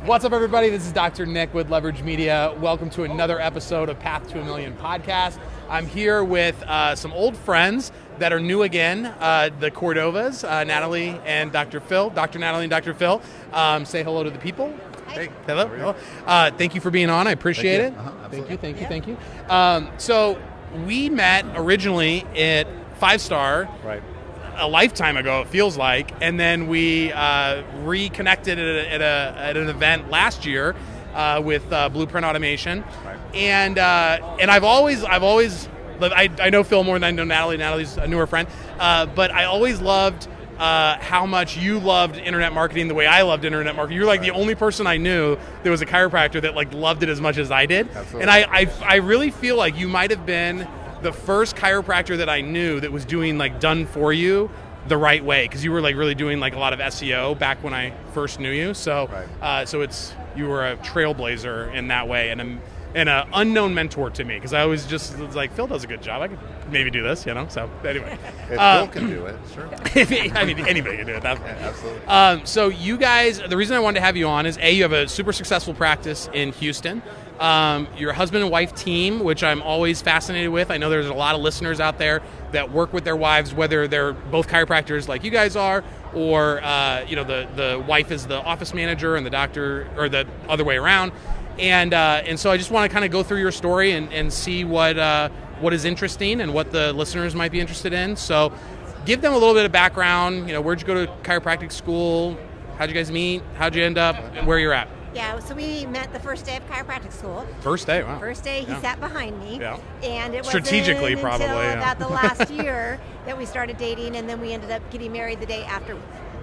What's up, everybody? This is Dr. Nick with 𝗨𝗿 Media. Welcome to another episode of Path to a Million podcast. I'm here with some old friends that are new again, the Cordovas, Natalie and Dr. Phil. Dr. Natalie and Dr. Phil. Say hello to the people. Hey. Hello. Thank you for being on. I appreciate it. Thank you. So we met originally at 5-Star. Right. A lifetime ago, it feels like, and then we reconnected at an event last year with Blueprint Automation, Right. and I've always I know Phil more than I know Natalie. Natalie's a newer friend, but I always loved how much you loved internet marketing the way I loved internet marketing. You're like the only person I knew that was a chiropractor that like loved it as much as I did. Absolutely. And I really feel like you might have been the first chiropractor that I knew that was doing like done for you the right way, because you were like really doing like a lot of SEO back when I first knew you. So Right. so you were a trailblazer in that way, and an unknown mentor to me, because I always just was like, Phil does a good job, I could maybe do this, So anyway, If Phil can do it, sure. I mean anybody can do it. Absolutely. So you guys, the reason I wanted to have you on is you have a super successful practice in Houston. You're a husband and wife team, which I'm always fascinated with. I know there's a lot of listeners out there that work with their wives, whether they're both chiropractors like you guys are, or the wife is the office manager and the doctor, or the other way around. And so I just want to kind of go through your story and see what is interesting and what the listeners might be interested in. So give them a little bit of background. Where'd you go to chiropractic school? How'd you guys meet? How'd you end up? And where you're at? Yeah, so we met the first day of chiropractic school. First day, wow. First day, he sat behind me. Yeah. And it Strategically, wasn't probably, until yeah. about the last year that we started dating, and then we ended up getting married the day after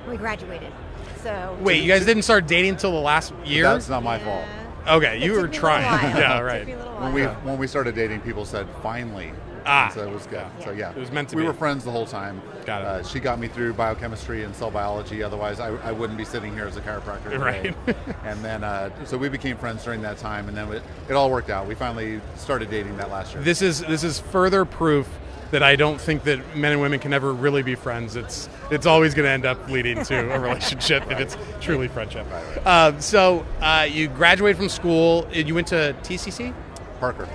we graduated. So Wait, you guys didn't start dating until the last year? That's not my fault. Okay, you It were took me a trying. little while. Yeah, It right. took me a little When while. we started dating, people said, finally. Ah. And so it was good. Yeah. So yeah. It was meant to we be. were friends the whole time. Got it. She got me through biochemistry and cell biology. Otherwise, I wouldn't be sitting here as a chiropractor today. Right. And then, so we became friends during that time, and then it all worked out. We finally started dating that last year. This is further proof that I don't think that men and women can ever really be friends. It's always going to end up leading to a relationship if it's truly friendship. Right. So you graduated from school. You went to TCC? Parker.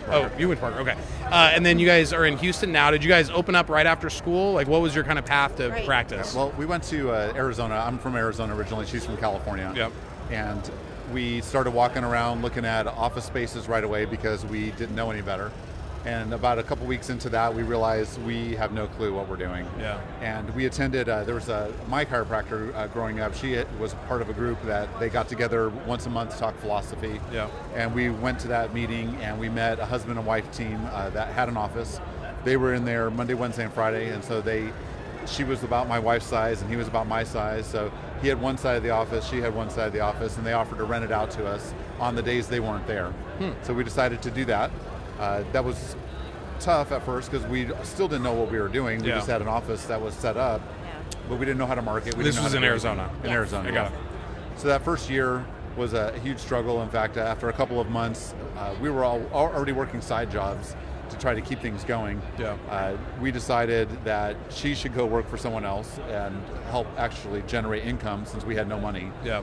Oh, you went to Parker. Okay. And then you guys are in Houston now. Did you guys open up right after school? Like, what was your kind of path to Right. practice? Well, we went to Arizona. I'm from Arizona originally. She's from California. Yep. And we started walking around looking at office spaces right away because we didn't know any better. And about a couple weeks into that, we realized we have no clue what we're doing. Yeah. And we attended, there was my chiropractor growing up, she was part of a group that they got together once a month to talk philosophy. Yeah. And we went to that meeting and we met a husband and wife team that had an office. They were in there Monday, Wednesday, and Friday, and so she was about my wife's size and he was about my size, so he had one side of the office, she had one side of the office, and they offered to rent it out to us on the days they weren't there. So we decided to do that. That was tough at first because we still didn't know what we were doing. We Yeah. just had an office that was set up, but we didn't know how to market. We This didn't know was how in to do Arizona. anything. In Yes. Arizona, I got yeah. it. So that first year was a huge struggle. In fact, after a couple of months, we were already working side jobs to try to keep things going. Yeah. We decided that she should go work for someone else and help actually generate income since we had no money. Yeah.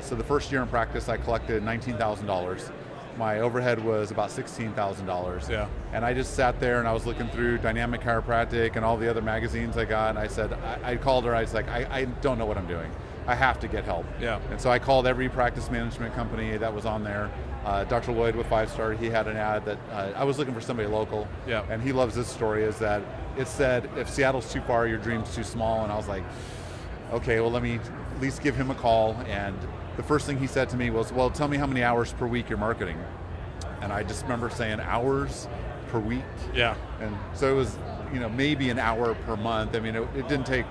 So the first year in practice, I collected $19,000. My overhead was about $16,000. Yeah. And I just sat there and I was looking through Dynamic Chiropractic and all the other magazines I got, and I said, I called her, I was like, I don't know what I'm doing. I have to get help. Yeah. And so I called every practice management company that was on there. Dr. Lloyd with 5-Star, he had an ad that I was looking for somebody local. Yeah. And he loves this story, is that it said, if Seattle's too far, your dream's too small. And I was like, okay, well, let me at least give him a call. And the first thing he said to me was, well, tell me how many hours per week you're marketing. And I just remember saying, hours per week? Yeah. And so it was, maybe an hour per month. I mean, it didn't take,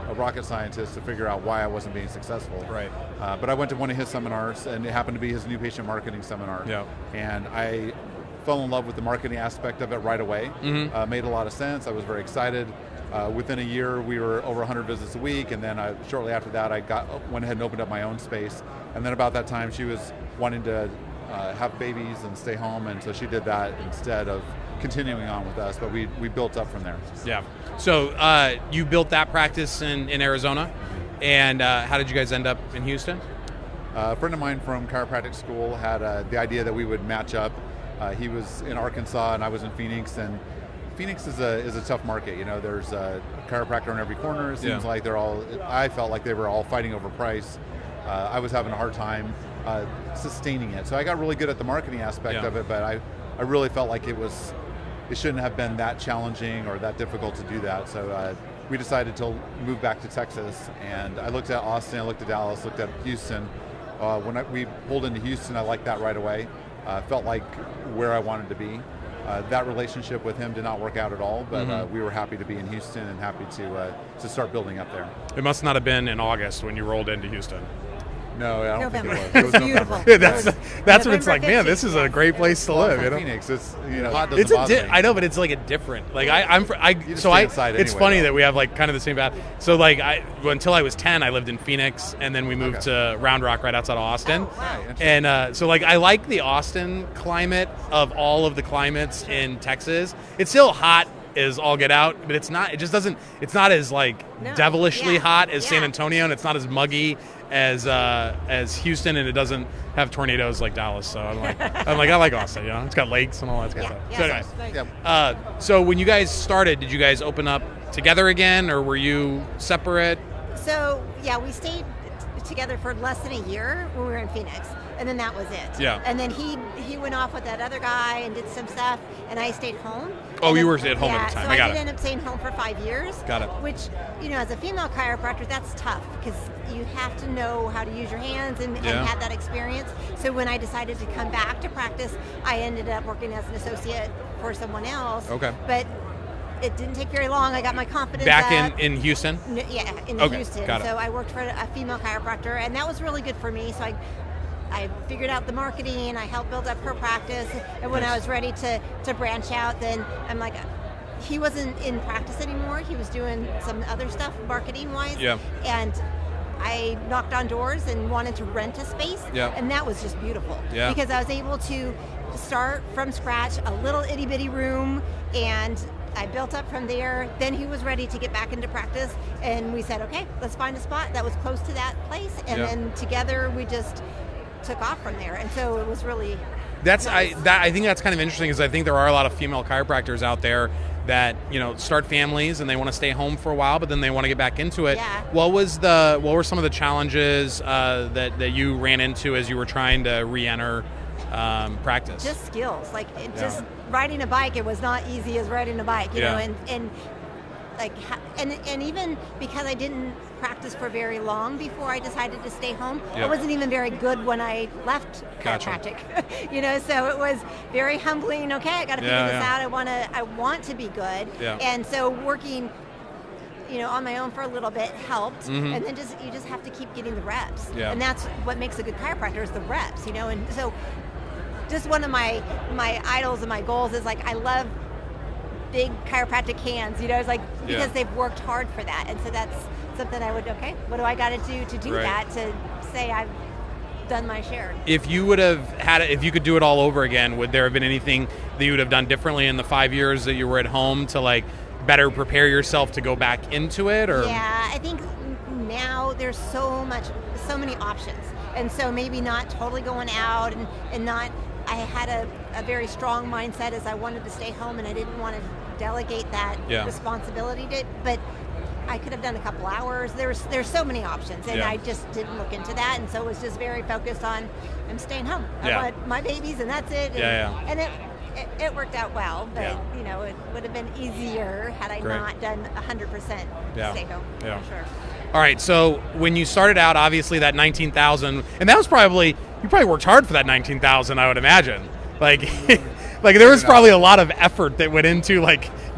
a rocket scientist to figure out why I wasn't being successful. Right. But I went to one of his seminars, and it happened to be his new patient marketing seminar. Yeah. And I fell in love with the marketing aspect of it right away. Made a lot of sense. I was very excited. Within a year, we were over 100 visits a week, and then shortly after that, I went ahead and opened up my own space. And then about that time, she was wanting to have babies and stay home, and so she did that instead of continuing on with us, but we built up from there. Yeah. So you built that practice in Arizona, and how did you guys end up in Houston? A friend of mine from chiropractic school had the idea that we would match up. He was in Arkansas and I was in Phoenix, and Phoenix is a tough market. There's a chiropractor on every corner. It seems like I felt like they were all fighting over price. I was having a hard time sustaining it. So I got really good at the marketing aspect of it, but I really felt like it shouldn't have been that challenging or that difficult to do that. So we decided to move back to Texas, and I looked at Austin, I looked at Dallas, looked at Houston. When we pulled into Houston, I liked that right away. Felt like where I wanted to be. That relationship with him did not work out at all, but we were happy to be in Houston and happy to start building up there. It must not have been in August when you rolled into Houston. No, I don't think it was. It was beautiful. Yeah, that's what it's like. Man, this is a great place to live. Phoenix, it's hot doesn't It's bother me. I know, but it's like a different. Like You just stay inside It's anyway, funny though. that we have like kind of the same path. So like until I was 10, I lived in Phoenix, and then we moved to Round Rock, right outside of Austin. Oh, wow. And so like I like the Austin climate of all of the climates in Texas. It's still hot as all get out, but it's not. It just doesn't. It's not as like devilishly hot as San Antonio, and it's not as muggy as Houston, and it doesn't have tornadoes like Dallas. So I like Austin. It's got lakes and all that kind of stuff. So anyway, so when you guys started, did you guys open up together again, or were you separate? So we stayed together for less than a year when we were in Phoenix, and then that was it. Yeah. And then he went off with that other guy and did some stuff, and I stayed home. Oh, and you then, were at home at the time. So I got did it. end up staying home for 5 years. Got it. Which, as a female chiropractor, that's tough because you have to know how to use your hands and have that experience. So when I decided to come back to practice, I ended up working as an associate for someone else. Okay. But it didn't take very long. I got my confidence Back up. in Houston? In Okay, Houston. got it. So I worked for a female chiropractor, and that was really good for me. So I figured out the marketing, I helped build up her practice, and when I was ready to branch out, then I'm like, he wasn't in practice anymore. He was doing some other stuff marketing-wise. Yeah. And I knocked on doors and wanted to rent a space, and that was just beautiful. Yeah. Because I was able to start from scratch, a little itty-bitty room, and I built up from there. Then he was ready to get back into practice, and we said, okay, let's find a spot that was close to that place, and then together we just took off from there. And so it was really nice. I think that's kind of interesting, because I think there are a lot of female chiropractors out there that start families and they want to stay home for a while, but then they want to get back into it. Yeah. What were some of the challenges that you ran into as you were trying to re-enter practice? Just skills, just riding a bike. It was not easy as riding a bike, you know, and even because I didn't practice for very long before I decided to stay home, I wasn't even very good when I left chiropractic. So it was very humbling. Okay, I got to figure this out. I want to be good, and so working, on my own for a little bit helped, and then you just have to keep getting the reps, and that's what makes a good chiropractor is the reps, and so just one of my idols and my goals is I love big chiropractic hands, it's because they've worked hard for that, and so that's something I would, what do I got to do that, to say I've done my share. If you would have if you could do it all over again, would there have been anything that you would have done differently in the 5 years that you were at home to better prepare yourself to go back into it? Or I think now there's so many options, and so maybe not totally going out and not. I had a very strong mindset as I wanted to stay home, and I didn't want to delegate that responsibility but I could have done a couple hours. There's so many options, and I just didn't look into that, and so it was just very focused on I'm staying home. I want my babies, and that's it. And it worked out well, but it would have been easier had I not done 100% stay home. For sure. All right, so when you started out, obviously that 19,000, and that was you probably worked hard for that 19,000, I would imagine. There was probably a lot of effort that went into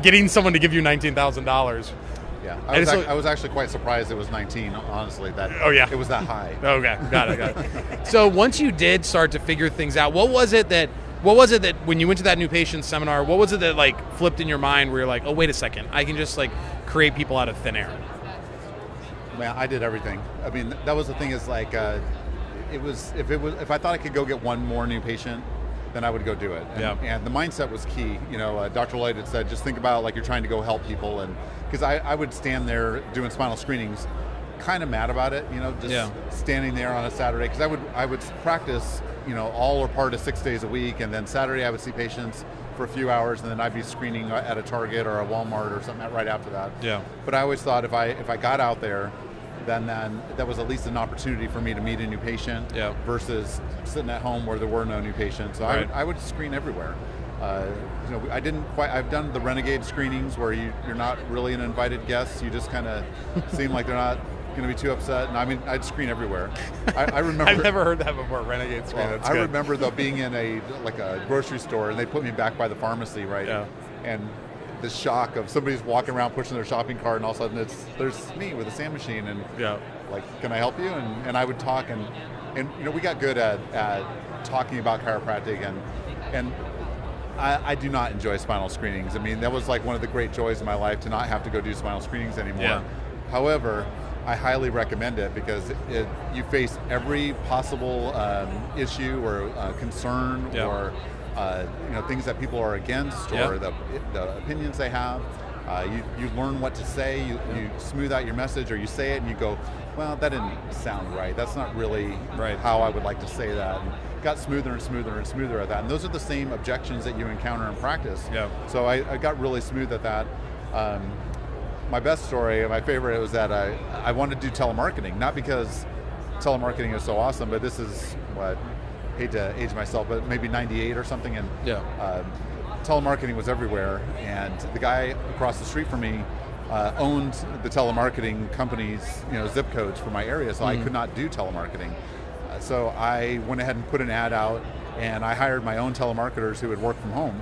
getting someone to give you $19,000. Yeah, I was actually quite surprised it was 19. Honestly, it was that high. Okay, got it. So once you did start to figure things out, what was it that when you went to that new patient seminar, what was it that flipped in your mind where you're like, oh, wait a second, I can just create people out of thin air? Man, I did everything. I mean, that was the thing is if I thought I could go get one more new patient, then I would go do it. And the mindset was key. Dr. Lloyd had said, just think about you're trying to go help people. And because I would stand there doing spinal screenings, kind of mad about it, just standing there on a Saturday, because I would practice, all or part of 6 days a week, and then Saturday I would see patients for a few hours, and then I'd be screening at a Target or a Walmart or something right after that. Yeah. But I always thought if I got out there, then that was at least an opportunity for me to meet a new patient versus sitting at home where there were no new patients. So I would screen everywhere. I've done the renegade screenings where you're not really an invited guest. You just kind of seem like they're not going to be too upset. And I mean, I'd screen everywhere. I remember. I've never heard that before, renegade screen. I remember though being in a grocery store, and they put me back by the pharmacy, right? Yeah. And the shock of somebody's walking around pushing their shopping cart, and all of a sudden there's me with a sand machine, and can I help you? And I would talk, and we got good at talking about chiropractic, and I do not enjoy spinal screenings. I mean, that was like one of the great joys of my life, to not have to go do spinal screenings anymore. Yeah. However, I highly recommend it, because you face every possible issue or concern or things that people are against or the opinions they have. You learn what to say. You smooth out your message, or you say it and you go, well, that didn't sound right. That's not really how I would like to say that. And got smoother and smoother and smoother at that. And those are the same objections that you encounter in practice. Yeah. So I got really smooth at that. My best story, my favorite, was that I wanted to do telemarketing, not because telemarketing is so awesome, but this is what, hate to age myself, but maybe 98 or something, and telemarketing was everywhere, and the guy across the street from me owned the telemarketing company's zip codes for my area, so I could not do telemarketing. So I went ahead and put an ad out, and I hired my own telemarketers who would work from home,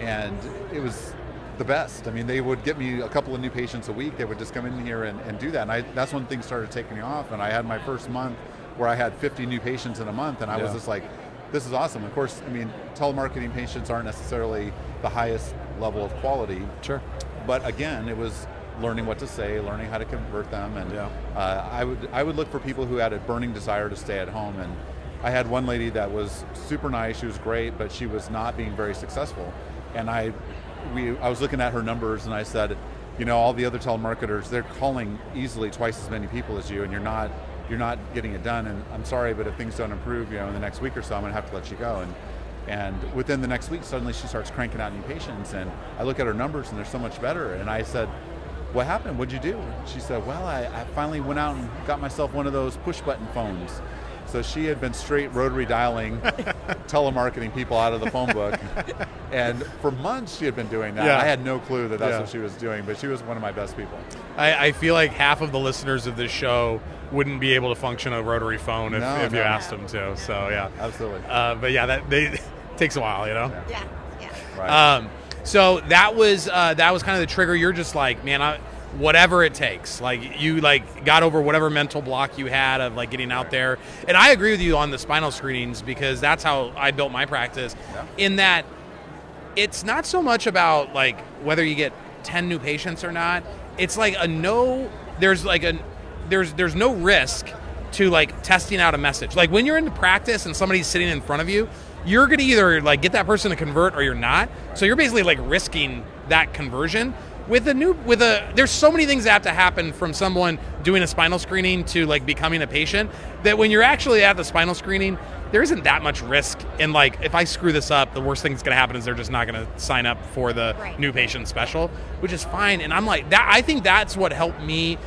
and it was the best. I mean, they would get me a couple of new patients a week. They would just come in here and do that, and that's when things started taking off, and I had my first month where I had 50 new patients in a month, and I was just like, this is awesome. Of course, I mean, telemarketing patients aren't necessarily the highest level of quality. Sure. But again, it was learning what to say, learning how to convert them, and I would look for people who had a burning desire to stay at home. And I had one lady that was super nice, she was great, but she was not being very successful. And I was looking at her numbers, and I said, all the other telemarketers, they're calling easily twice as many people as you, and you're not getting it done, and I'm sorry, but if things don't improve, in the next week or so, I'm gonna have to let you go. And within the next week, suddenly she starts cranking out new patients, and I look at her numbers, and they're so much better. And I said, what happened? What'd you do? She said, well, I finally went out and got myself one of those push-button phones. So she had been straight rotary dialing telemarketing people out of the phone book. And for months she had been doing that. Yeah. I had no clue that that's what she was doing, but she was one of my best people. I feel like half of the listeners of this show wouldn't be able to function a rotary phone if you asked them to. So yeah. Absolutely. But yeah, it takes a while, Yeah. Right. So that was kind of the trigger. You're just like, man, whatever it takes. Like you got over whatever mental block you had of getting out there. And I agree with you on the spinal screenings, because that's how I built my practice. Yeah. In that it's not so much about whether you get 10 new patients or not. It's there's no risk to testing out a message. Like when you're in practice and somebody's sitting in front of you, you're going to either get that person to convert or you're not. So you're basically risking that conversion. There's so many things that have to happen from someone doing a spinal screening to becoming a patient, that when you're actually at the spinal screening, there isn't that much risk. And if I screw this up, the worst thing that's going to happen is they're just not going to sign up for the new patient special, which is fine. And I'm that. I think that's what helped me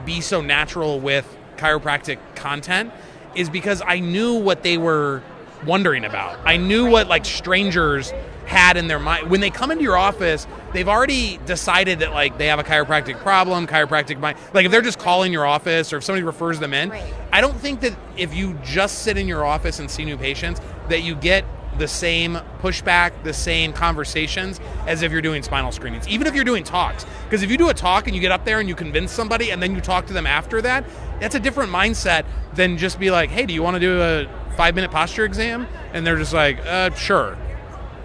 be so natural with chiropractic content, is because I knew what they were wondering about. I knew what strangers had in their mind. When they come into your office, they've already decided that they have a chiropractic problem, chiropractic mind. If they're just calling your office, or if somebody refers them in, I don't think that if you just sit in your office and see new patients, that you get the same pushback, the same conversations as if you're doing spinal screenings, even if you're doing talks. Because if you do a talk and you get up there and you convince somebody and then you talk to them after that, that's a different mindset than just be like, hey, do you want to do a 5-minute posture exam? And they're just like, sure.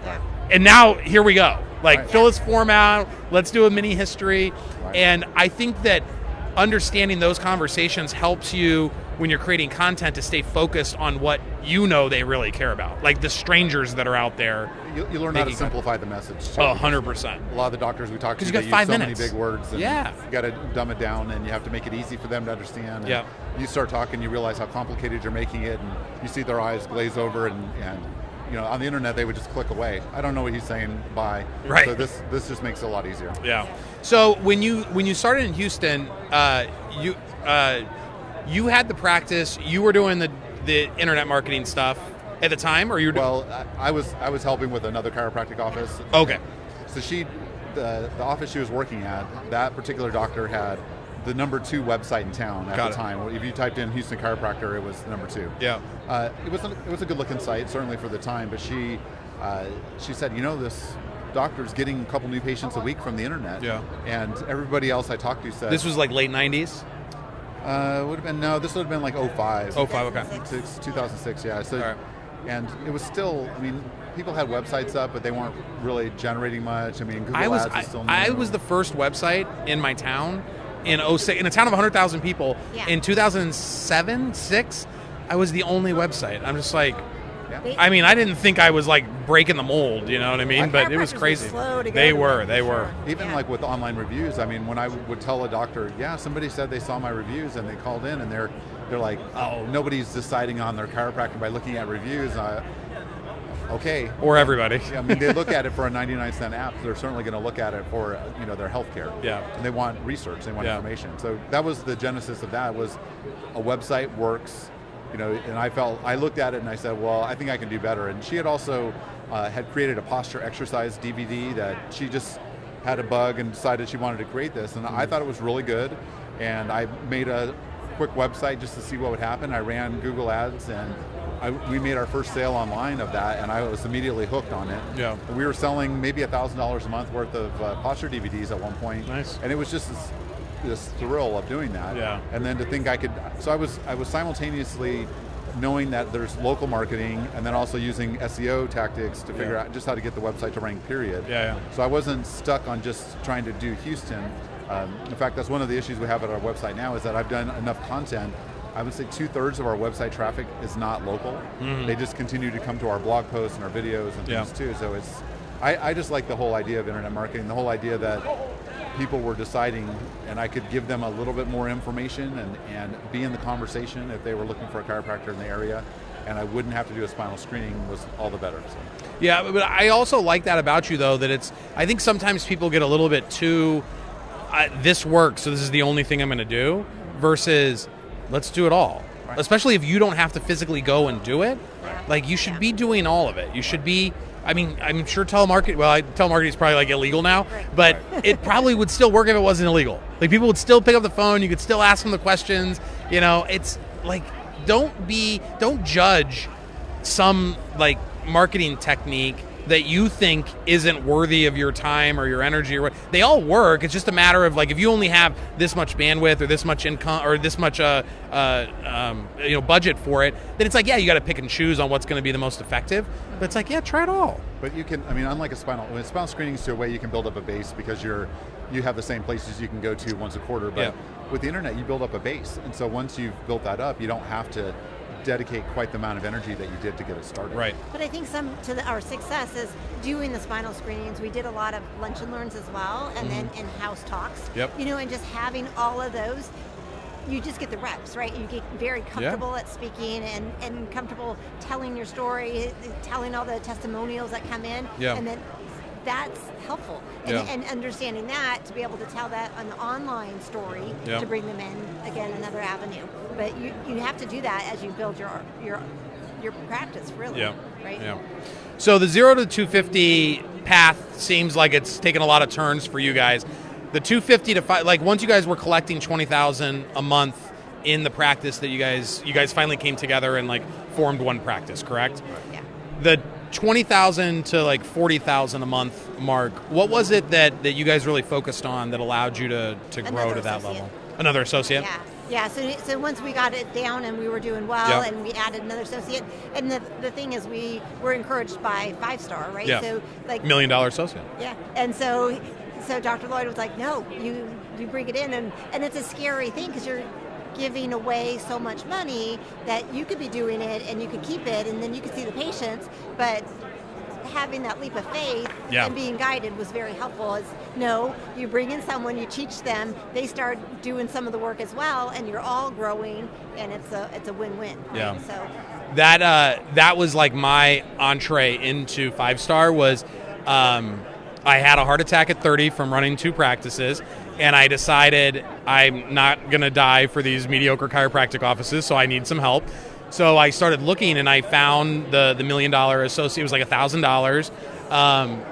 Yeah. And now here we go. Fill this form out. Let's do a mini history. Right. And I think that understanding those conversations helps you when you're creating content to stay focused on what you know they really care about, like the strangers that are out there. You learn how to simplify the message. Too, 100%. A lot of the doctors we talk to, you they got use 5 so minutes. many big words. And Yeah. You got to dumb it down, and you have to make it easy for them to understand. Yeah. You start talking, you realize how complicated you're making it, and you see their eyes glaze over, and on the internet they would just click away. I don't know what he's saying. Bye. Right. So this just makes it a lot easier. Yeah. So when you started in Houston, you had the practice. You were doing the internet marketing stuff at the time, or you were Well, I was helping with another chiropractic office. Okay. So the office she was working at, that particular doctor had the number 2 website in town at the time. If you typed in Houston Chiropractor, it was number 2. Yeah. It was a good looking site, certainly for the time. But she said, this doctor's getting a couple new patients a week from the internet. Yeah. And everybody else I talked to said this was like late 90s. This would have been like 05. 05, okay. 2006, yeah. So, right. And it was still, people had websites up, but they weren't really generating much. Google Ads was still new. I was the first website in my town in 06, in a town of 100,000 people. Yeah. In 2007, 6, I was the only website. I'm just like, Yeah. I didn't think I was like breaking the mold, you know what I mean? But it was crazy. They were. Even like with online reviews, when I would tell a doctor, somebody said they saw my reviews and they called in and they're like, oh, nobody's deciding on their chiropractor by looking at reviews. Okay. Or everybody. They look at it for a 99-cent app. They're certainly going to look at it for their healthcare. Yeah. And they want research. They want information. So that was the genesis of that. Was a website works. And I looked at it and I said, well, I think I can do better. And she had also had created a posture exercise DVD that she just had a bug and decided she wanted to create this. And I thought it was really good. And I made a quick website just to see what would happen. I ran Google Ads and we made our first sale online of that, and I was immediately hooked on it. Yeah. We were selling maybe $1,000 a month worth of posture DVDs at one point. Nice. And it was just this thrill of doing that. Yeah. And then to think I was simultaneously knowing that there's local marketing and then also using SEO tactics to figure out just how to get the website to rank, period. Yeah. So I wasn't stuck on just trying to do Houston. In fact, that's one of the issues we have at our website now is that I've done enough content. I would say 2/3 of our website traffic is not local. Mm-hmm. They just continue to come to our blog posts and our videos and things too. So I just like the whole idea of internet marketing, the whole idea that people were deciding and I could give them a little bit more information and be in the conversation if they were looking for a chiropractor in the area, and I wouldn't have to do a spinal screening was all the better. So. Yeah, but I also like that about you though, that I think sometimes people get a little bit too, this works, so this is the only thing I'm going to do, versus let's do it all. Right. Especially if you don't have to physically go and do it. Right. Like you should be doing all of it. You should be, I'm sure telemarketing is probably like illegal now, but it probably would still work if it wasn't illegal. Like people would still pick up the phone, you could still ask them the questions, it's like, don't judge some like marketing technique that you think isn't worthy of your time or your energy or what. They all work. It's just a matter of like, if you only have this much bandwidth or this much income or this much budget for it, then it's like, you got to pick and choose on what's going to be the most effective. But it's like, try it all. But you can, unlike spinal screening is to a way you can build up a base because you have the same places you can go to once a quarter. But with the internet, you build up a base. And so once you've built that up, you don't have to dedicate quite the amount of energy that you did to get it started. Right. But I think our success is doing the spinal screenings. We did a lot of lunch and learns as well, and then in-house talks. Yep. And just having all of those, you just get the reps, right? You get very comfortable at speaking and comfortable telling your story, telling all the testimonials that come in. Yeah. And then that's helpful. And understanding that, to be able to tell that an online story to bring them in, again, another avenue. But you have to do that as you build your practice, really. Yeah. Right? Yeah. So the 0 to 250 path seems like it's taken a lot of turns for you guys. The 250 to 5, like once you guys were collecting $20,000 a month in the practice that you guys finally came together and like formed one practice, correct? Yeah. The 20,000 to like 40,000 a month mark, what was it that you guys really focused on that allowed you to grow to that level? Another associate? Yeah. So once we got it down and we were doing well, and we added another associate, and the thing is we were encouraged by 5-star, right? Yeah. So like $1 million associate. Yeah. And so Dr. Lloyd was like, no, you bring it in, and it's a scary thing because giving away so much money that you could be doing it and you could keep it and then you could see the patients, but having that leap of faith and being guided was very helpful. No, you bring in someone, you teach them, they start doing some of the work as well, and you're all growing, and it's a win-win. Right? Yeah. So that was like my entree into 5-star was I had a heart attack at 30 from running 2 practices, and I decided I'm not going to die for these mediocre chiropractic offices, so I need some help. So I started looking, and I found the $1 million associate. It was like $1,000,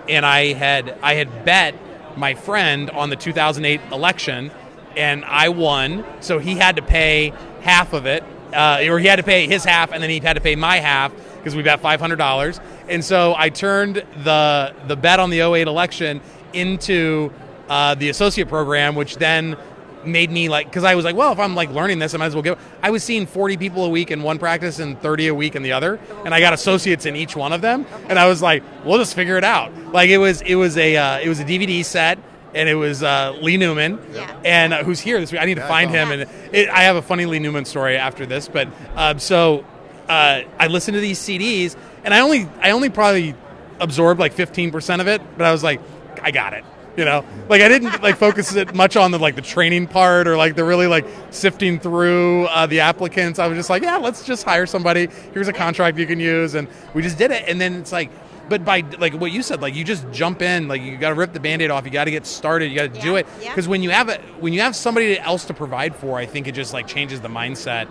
and I had bet my friend on the 2008 election, and I won. So he had to pay half of it, or he had to pay his half, and then he had to pay my half because we bet $500. And so I turned the bet on the 2008 election into the associate program, which then made me because I was like, well, if I'm learning this, I might as well go. I was seeing 40 people a week in one practice and 30 a week in the other, and I got associates in each one of them. And I was like, we'll just figure it out. It was a DVD set, and it was Lee Newman, and who's here this week. I need to find him, and I have a funny Lee Newman story after this. But so I listened to these CDs, and I only probably absorbed 15% of it, but I was like, I got it. I didn't focus it much on the training part or the really sifting through the applicants. I was just let's just hire somebody. Here's a contract you can use, and we just did it. And then it's but by what you said, you just jump in. You got to rip the Band-Aid off. You got to get started. You got to do it because when you have somebody else to provide for, I think it just changes the mindset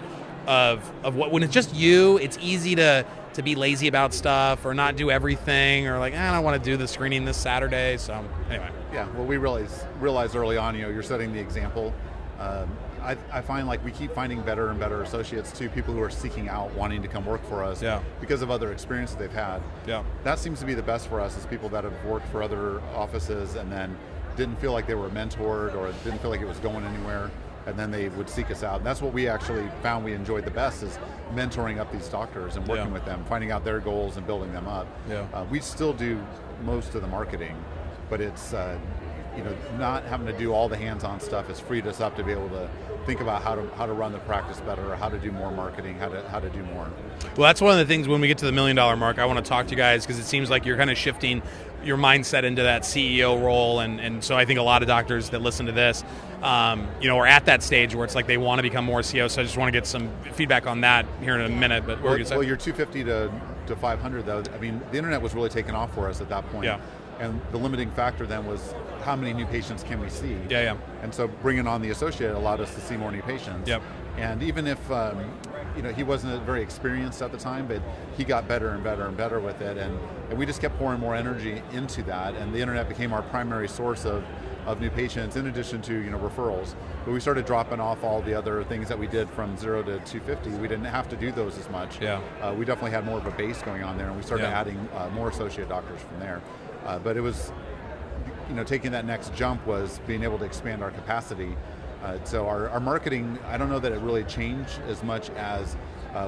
of what when it's just you. It's easy to be lazy about stuff or not do everything or I don't want to do the screening this Saturday. So anyway. Yeah, well, we realized early on, you're setting the example. I find we keep finding better and better associates too, people who are seeking out, wanting to come work for us because of other experiences they've had. Yeah, that seems to be the best for us is people that have worked for other offices and then didn't feel like they were mentored or didn't feel like it was going anywhere, and then they would seek us out. And that's what we actually found we enjoyed the best is mentoring up these doctors and working with them, finding out their goals and building them up. Yeah. We still do most of the marketing, but it's not having to do all the hands-on stuff has freed us up to be able to think about how to run the practice better, or how to do more marketing, how to do more. Well, that's one of the things when we get to the $1 million mark, I want to talk to you guys because it seems like you're kind of shifting your mindset into that CEO role, and so I think a lot of doctors that listen to this, are at that stage where it's they want to become more CEO. So I just want to get some feedback on that here in a minute. But what were you saying? Well, you're 250 to 500 though. I mean, the internet was really taking off for us at that point. Yeah. And the limiting factor then was how many new patients can we see? Yeah. And so bringing on the associate allowed us to see more new patients. Yep. And even if he wasn't very experienced at the time, but he got better and better and better with it, and we just kept pouring more energy into that. And the internet became our primary source of new patients, in addition to referrals. But we started dropping off all the other things that we did from 0 to 250. We didn't have to do those as much. Yeah. We definitely had more of a base going on there, and we started adding more associate doctors from there. But it was, taking that next jump was being able to expand our capacity. So our marketing, I don't know that it really changed as much as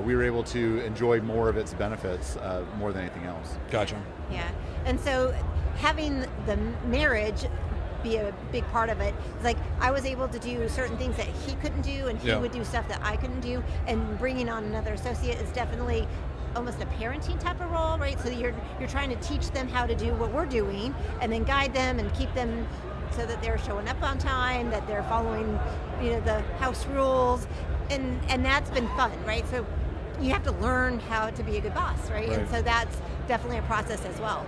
we were able to enjoy more of its benefits more than anything else. Gotcha. Yeah, and so having the marriage be a big part of it. It's I was able to do certain things that he couldn't do, and he would do stuff that I couldn't do, and bringing on another associate is definitely almost a parenting type of role, right? So you're trying to teach them how to do what we're doing and then guide them and keep them so that they're showing up on time, that they're following the house rules, and that's been fun, right? So you have to learn how to be a good boss, right? And so that's definitely a process as well.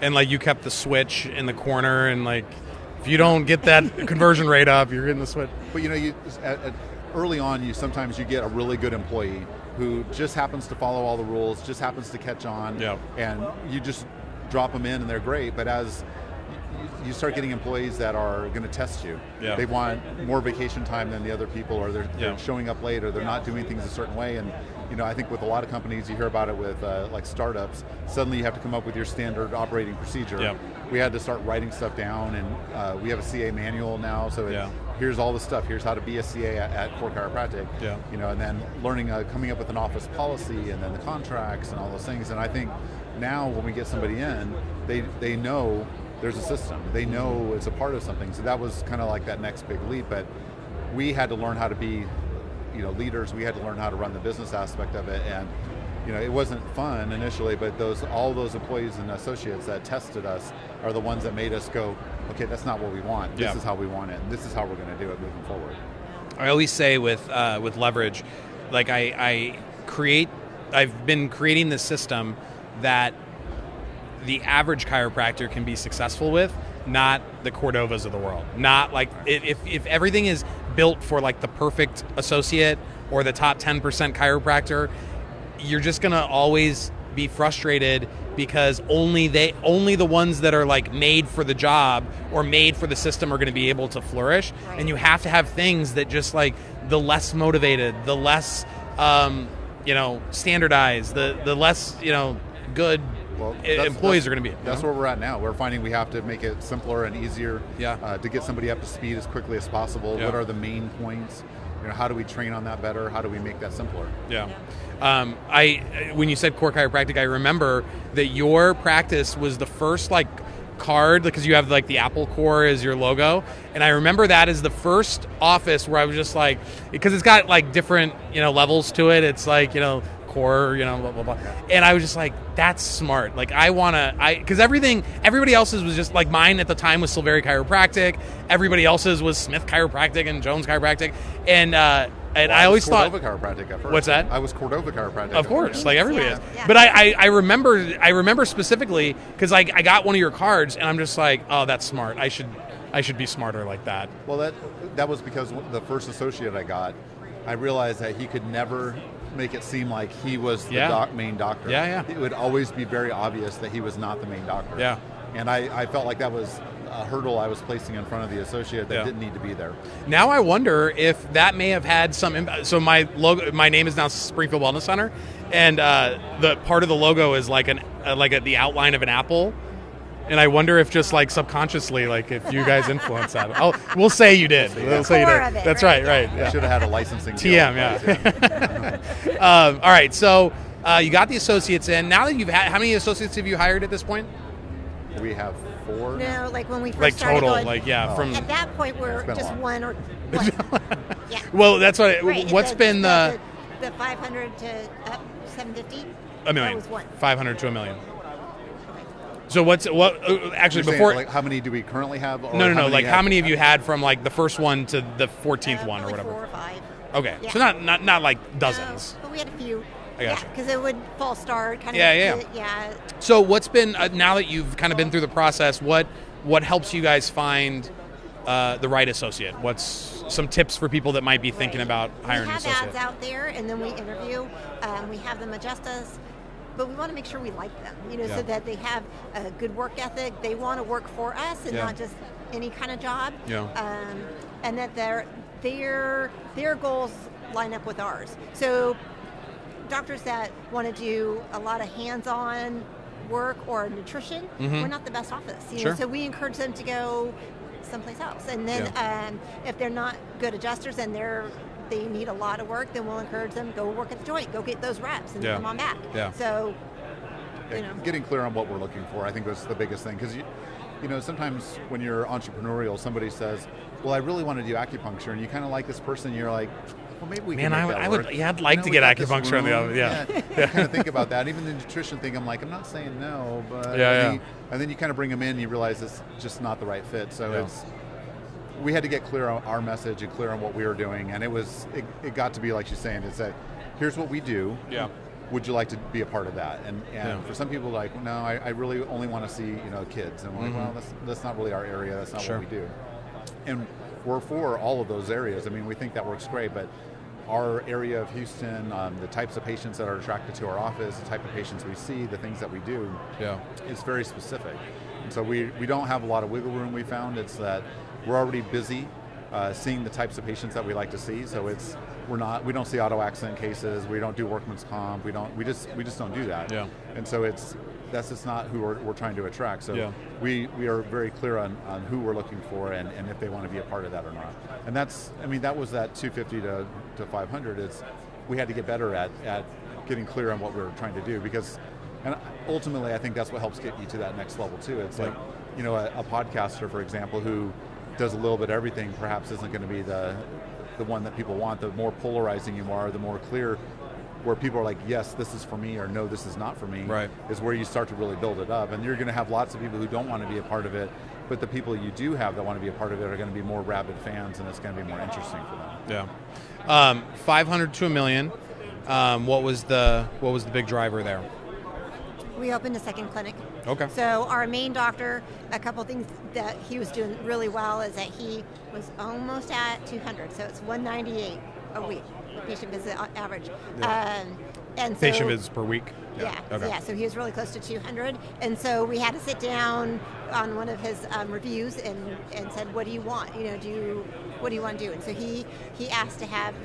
And you kept the switch in the corner, and if you don't get that conversion rate up, you're getting the switch. But early on, you get a really good employee who just happens to follow all the rules, just happens to catch on, and you just drop them in and they're great. But as you start getting employees that are going to test you, they want more vacation time than the other people, or they're showing up late, or they're not doing things a certain way. And I think with a lot of companies, you hear about it with startups, suddenly you have to come up with your standard operating procedure. We had to start writing stuff down, and we have a CA manual now, so here's all the stuff. Here's how to be a CA at Core Chiropractic. And then learning, coming up with an office policy, and then the contracts and all those things. And I think now when we get somebody in, they know there's a system. They know it's a part of something. So that was kind of that next big leap. But we had to learn how to be leaders, we had to learn how to run the business aspect of it, and it wasn't fun initially, but all those employees and associates that tested us are the ones that made us go, okay, that's not what we want. This is how we want it, and this is how we're going to do it moving forward. I always say with leverage, like I've been creating this system that the average chiropractor can be successful with, not the Cordovas of the world. Not like if everything is built for like the perfect associate or the top 10% chiropractor, you're just gonna always be frustrated because only the ones that are like made for the job or made for the system are going to be able to flourish. Right. And you have to have things that just like the less motivated, the less standardized, the less good employees are going to be. That's where we're at now. We're finding we have to make it simpler and easier to get somebody up to speed as quickly as possible. Yeah. What are the main points? How do we train on that better? How do we make that simpler? Yeah. When you said core chiropractic, I remember that your practice was the first like card, because you have like the Apple core as your logo, and I remember that as the first office where I was just like, because it's got like different levels to it. It's like core, blah blah blah, and I was just like, that's smart. Like because everybody else's was just like, mine at the time was Silveri Chiropractic, everybody else's was Smith Chiropractic and Jones Chiropractic, and I always thought 𝗳𝗶𝗿𝘀𝗁 at first. What's that? I was Cordova Chiropractic. Of course, like everybody is. Yeah. But I remember specifically because I got one of your cards and I'm just like, oh, that's smart. I should be smarter like that. Well, that was because the first associate I got, I realized that he could never make it seem like he was the main doctor. Yeah. It would always be very obvious that he was not the main doctor. Yeah. And I felt like that was a hurdle I was placing in front of the associate that didn't need to be there. Now I wonder if that may have had some. So my name is now Springfield Wellness Center, and the part of the logo is like the outline of an apple. And I wonder if just like subconsciously, like if you guys influenced that. We'll say you did. We'll say you did. It, That's right. right. Yeah. Should have had a licensing TM, yeah. All right, so you got the associates in. Now that you've had, how many associates have you hired at this point? We have 4. No, like when we first like started total, going, from at that point we're just one or one. Yeah. Well, that's what. Right. What's been the 500 to 750? $1 million. That was one. 500 to $1 million. So actually You're before saying, like, how many do we currently have? Or no. Like how many have you had from like the first one to the 14th one or like whatever? 4 or 5. Okay, Yeah. so not like dozens. No, but we had a few. I gotcha. Yeah, because it would false start kind of. Yeah. So what's been now that you've kind of been through the process? What helps you guys find the right associate? What's some tips for people that might be thinking about hiring an associate? We have ads out there, and then we interview. We have them adjust us. But we want to make sure we like them, so that they have a good work ethic. They want to work for us and not just any kind of job. Yeah. And that their goals line up with ours. So doctors that want to do a lot of hands-on work or nutrition, we're not the best office. Sure. So we encourage them to go someplace else. And then if they're not good adjusters and they need a lot of work, then we'll encourage them, go work at the joint, go get those reps and come on back. Yeah. So, getting clear on what we're looking for, I think was the biggest thing. Because sometimes when you're entrepreneurial, somebody says, well, I really want to do acupuncture, and you kind of like this person, and you're like, well, maybe we can make that work. I'd like to get acupuncture on the other. Yeah. You kind of think about that. Even the nutrition thing, I'm like, I'm not saying no, but and then you kind of bring them in, and you realize it's just not the right fit. So we had to get clear on our message and clear on what we were doing, and it got to be like she's saying. It said, here's what we do. Yeah. Would you like to be a part of that? And for some people, like, no, I really only want to see kids, and we're like, well, that's not really our area. That's not what we do. And we're for all of those areas. I mean, we think that works great, but our area of Houston, the types of patients that are attracted to our office, the type of patients we see, the things that we do, it's very specific. And so we don't have a lot of wiggle room. We found it's that we're already busy seeing the types of patients that we like to see. So we don't see auto accident cases. We don't do workman's comp. We just don't do that. Yeah. And so that's just not who we're trying to attract. So we are very clear on who we're looking for and if they want to be a part of that or not. And that was that 250 to 500. We had to get better at getting clear on what we were trying to do, and ultimately I think that's what helps get you to that next level too. It's like, a podcaster, for example, who does a little bit of everything, perhaps isn't going to be the the one that people want. The more polarizing you are, the more clear, where people are like, yes, this is for me, or no, this is not for me, is where you start to really build it up. And you're going to have lots of people who don't want to be a part of it, but the people you do have that want to be a part of it are going to be more rabid fans, and it's going to be more interesting for them. Yeah. 500 to $1 million. What was the big driver there? We opened a second clinic. Okay. So our main doctor, a couple things that he was doing really well is that he was almost at 200. So it's 198 a week, patient visit average. And so, patient visits per week? Yeah. Okay. Yeah, so he was really close to 200. And so we had to sit down on one of his reviews and said, what do you want? What do you want to do? And so he asked to have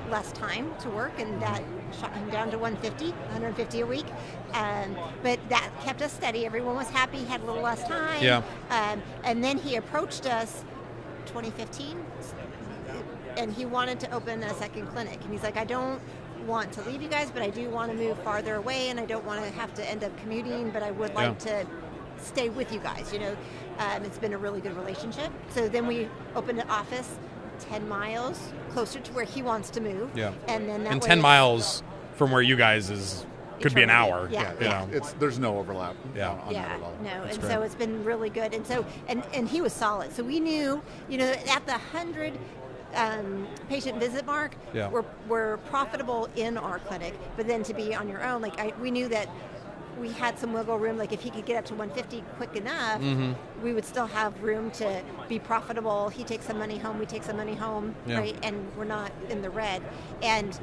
less time to work, and that shot him down to 150 a week. But that kept us steady. Everyone was happy, had a little less time. Yeah. And then he approached us 2015, and he wanted to open a second clinic. And he's like, I don't want to leave you guys, but I do want to move farther away, and I don't want to have to end up commuting, but I would like to stay with you guys. It's been a really good relationship. So then we opened an office 10 miles closer to where he wants to move. Yeah. And then that and way 10 miles from where you guys could be an hour. Yeah. There's no overlap. On that at all. No. That's and great. so it's been really good. And so and he was solid. So we knew, at the 100 patient visit mark, we're profitable in our clinic. But then to be on your own, we knew that we had some wiggle room. Like if he could get up to 150 quick enough, we would still have room to be profitable. He takes some money home, we take some money home, right? And we're not in the red. And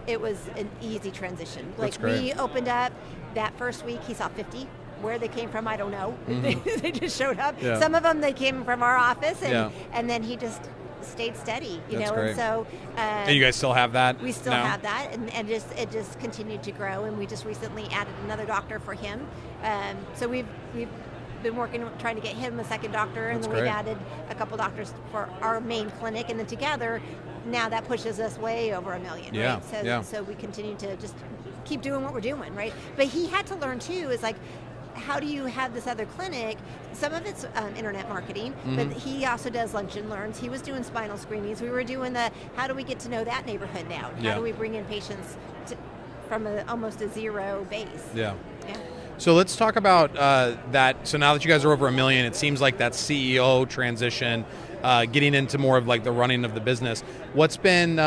it was an easy transition. We opened up that first week, he saw 50. Where they came from, I don't know. They just showed up. Yeah. Some of them, they came from our office, and then he just stayed steady, That's know. Great. And so, and you guys still have that? We still now? have that, and it just continued to grow. And we just recently added another doctor for him. So we've been trying to get him a second doctor, and then we've added a couple doctors for our main clinic, and then together, now that pushes us way over $1 million. Yeah. Right? So we continue to just keep doing what we're doing, right? But he had to learn too. Is like, how do you have this other clinic? Some of it's internet marketing, but he also does lunch and learns. He was doing spinal screenings. We were doing how do we get to know that neighborhood now? How do we bring in patients from almost a zero base? Yeah. So let's talk about that. So now that you guys are over $1 million, it seems like that CEO transition, getting into more of like the running of the business. What's been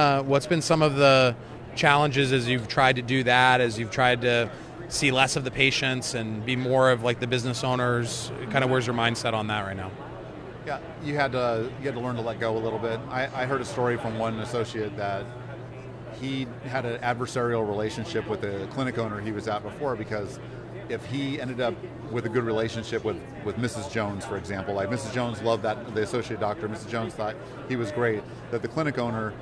some of the challenges as you've tried to do that, as you've tried to see less of the patients and be more of like the business owners? Kind of where's your mindset on that right now? Yeah, you had to learn to let go a little bit. I heard a story from one associate that he had an adversarial relationship with the clinic owner he was at before, because if he ended up with a good relationship with Mrs. Jones, for example, like Mrs. Jones loved the associate doctor, Mrs. Jones thought he was great, that the clinic owner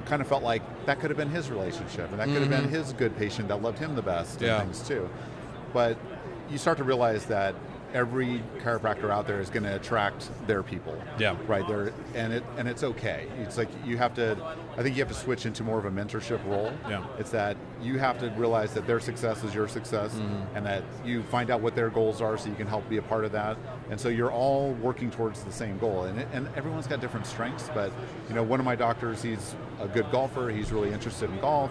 kind of felt like that could have been his relationship, and that could have been his good patient that loved him the best and things too. But you start to realize that every chiropractor out there is going to attract their people. Yeah. Right there, and it's okay. It's like I think you have to switch into more of a mentorship role. Yeah. It's that you have to realize that their success is your success, and that you find out what their goals are so you can help be a part of that. And so you're all working towards the same goal. And everyone's got different strengths, but one of my doctors, he's a good golfer. He's really interested in golf.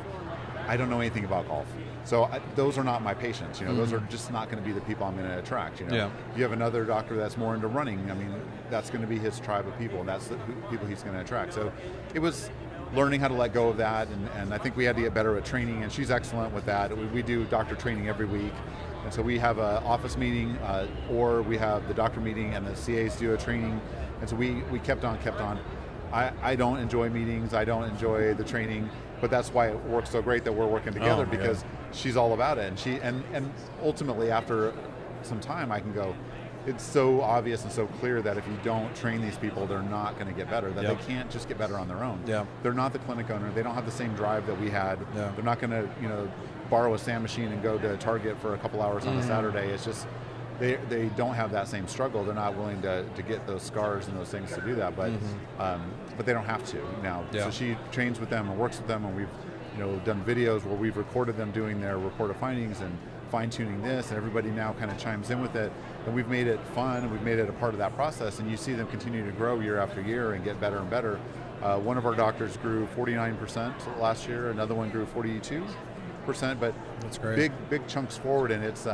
I don't know anything about golf. So those are not my patients. Those are just not going to be the people I'm going to attract. You have another doctor that's more into running. I mean, that's going to be his tribe of people, and that's the people he's going to attract. So it was learning how to let go of that, and I think we had to get better at training, and she's excellent with that. We do doctor training every week, and so we have an office meeting, or we have the doctor meeting, and the CAs do a training, and so we kept on. I don't enjoy meetings. I don't enjoy the training, but that's why it works so great that we're working together, because she's all about it. And ultimately, after some time, I can go, it's so obvious and so clear that if you don't train these people, they're not going to get better, that they can't just get better on their own. They're not the clinic owner. They don't have the same drive that we had. They're not going to borrow a sand machine and go to Target for a couple hours on a Saturday. It's just, they don't have that same struggle. They're not willing to get those scars and those things to do that, but they don't have to now. So she trains with them and works with them, and we've done videos where we've recorded them doing their report of findings and fine-tuning this, and everybody now kind of chimes in with it, and we've made it fun, and we've made it a part of that process, and you see them continue to grow year after year and get better and better, One of our doctors grew 49% last year. Another one grew 42%. But that's great. Big chunks forward, and it's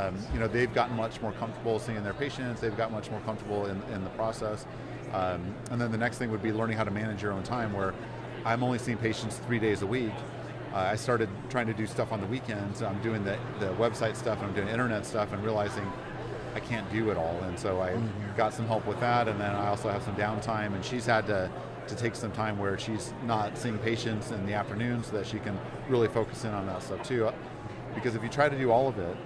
they've gotten much more comfortable seeing their patients. They've gotten much more comfortable in the process. And then the next thing would be learning how to manage your own time, where I'm only seeing patients 3 days a week. I started trying to do stuff on the weekends. I'm doing the website stuff, and I'm doing internet stuff, and realizing I can't do it all. And so I got some help with that, and then I also have some downtime, and she's had to take some time where she's not seeing patients in the afternoon so that she can really focus in on that stuff too. Because if you try to do all of it,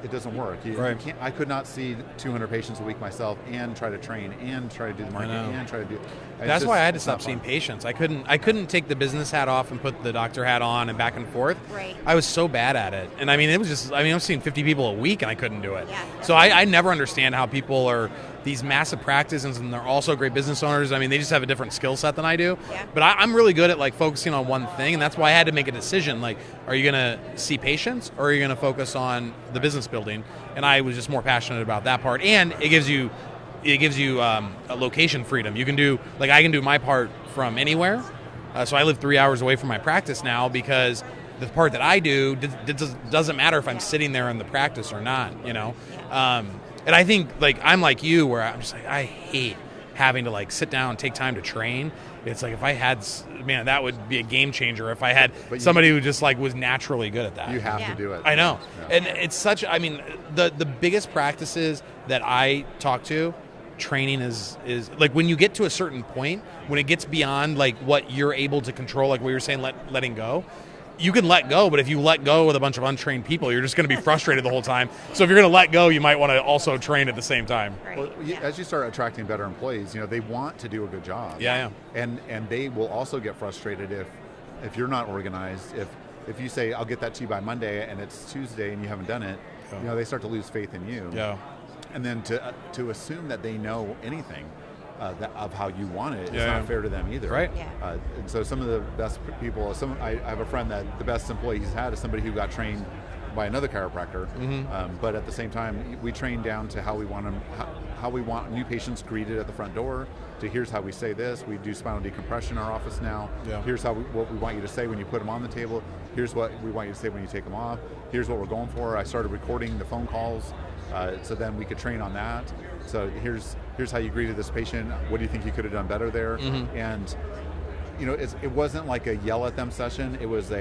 it doesn't work. You can't, I could not see 200 patients a week myself and try to train and try to do the marketing and try to do. That's why I had to stop seeing patients. I couldn't take the business hat off and put the doctor hat on and back and forth. Right. I was so bad at it, and I mean it was just. I mean I'm seeing 50 people a week and I couldn't do it. Yeah. So I never understand how people are these massive practices and they're also great business owners. I mean they just have a different skill set than I do. Yeah. But I'm really good at like focusing on one thing, and that's why I had to make a decision. Like, are you going to see patients or are you going to focus on the business building? And I was just more passionate about that part, and it gives you a location freedom. You can do, like I can do my part from anywhere. So I live 3 hours away from my practice now because the part that I do doesn't matter if I'm sitting there in the practice or not, you know? And I think like I'm like you where I'm just like, I hate having to like sit down and take time to train. It's like if I had, man, that would be a game changer if I had somebody who just like was naturally good at that. You have to do it. I know. Yeah. And it's such, I mean, the biggest practices that I talk to, training is like when you get to a certain point, when it gets beyond like what you're able to control, like what you're saying, letting go, you can let go, but if you let go with a bunch of untrained people, you're just going to be frustrated the whole time. So if you're going to let go, you might want to also train at the same time. Right. Well, as you start attracting better employees, you know, they want to do a good job. Yeah. And they will also get frustrated if you're not organized. If you say, I'll get that to you by Monday, and it's Tuesday and you haven't done it, you know, they start to lose faith in you. Yeah. And then to assume that they know anything of how you want it is not fair to them either. Right. Yeah. And so some of the best people, I have a friend that the best employee he's had is somebody who got trained by another chiropractor. But at the same time, we train down to how we want them, how we want new patients greeted at the front door. To here's how we say this. We do spinal decompression in our office now. Yeah. Here's what we want you to say when you put them on the table. Here's what we want you to say when you take them off. Here's what we're going for. I started recording the phone calls. So then we could train on that. So here's how you greeted this patient. What do you think you could have done better there? And you know, it wasn't like a yell at them session. It was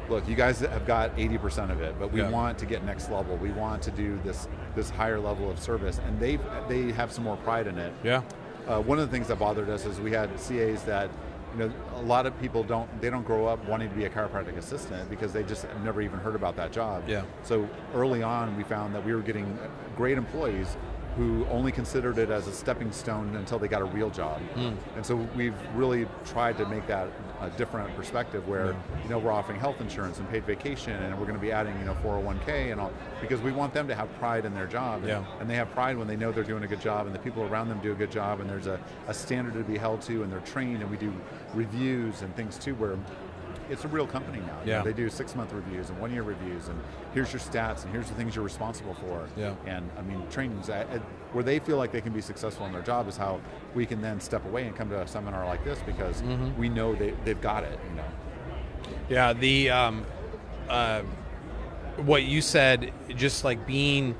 look, you guys have got 80% of it, but we want to get next level. We want to do this higher level of service, and they have some more pride in it. Yeah. One of the things that bothered us is we had CAs that, you know, a lot of people don't grow up wanting to be a chiropractic assistant because they just have never even heard about that job. Yeah. So early on, we found that we were getting great employees who only considered it as a stepping stone until they got a real job. And so we've really tried to make that a different perspective where, you know, we're offering health insurance and paid vacation, and we're going to be adding, you know, 401k and all, because we want them to have pride in their job. And they have pride when they know they're doing a good job and the people around them do a good job, and there's a standard to be held to, and they're trained, and we do reviews and things too where it's a real company now. You know, they do 6-month reviews and 1-year reviews, and here's your stats, and here's the things you're responsible for. And I mean, trainings where they feel like they can be successful in their job is how we can then step away and come to a seminar like this because we know they've got it. You know. Yeah. The what you said, just like being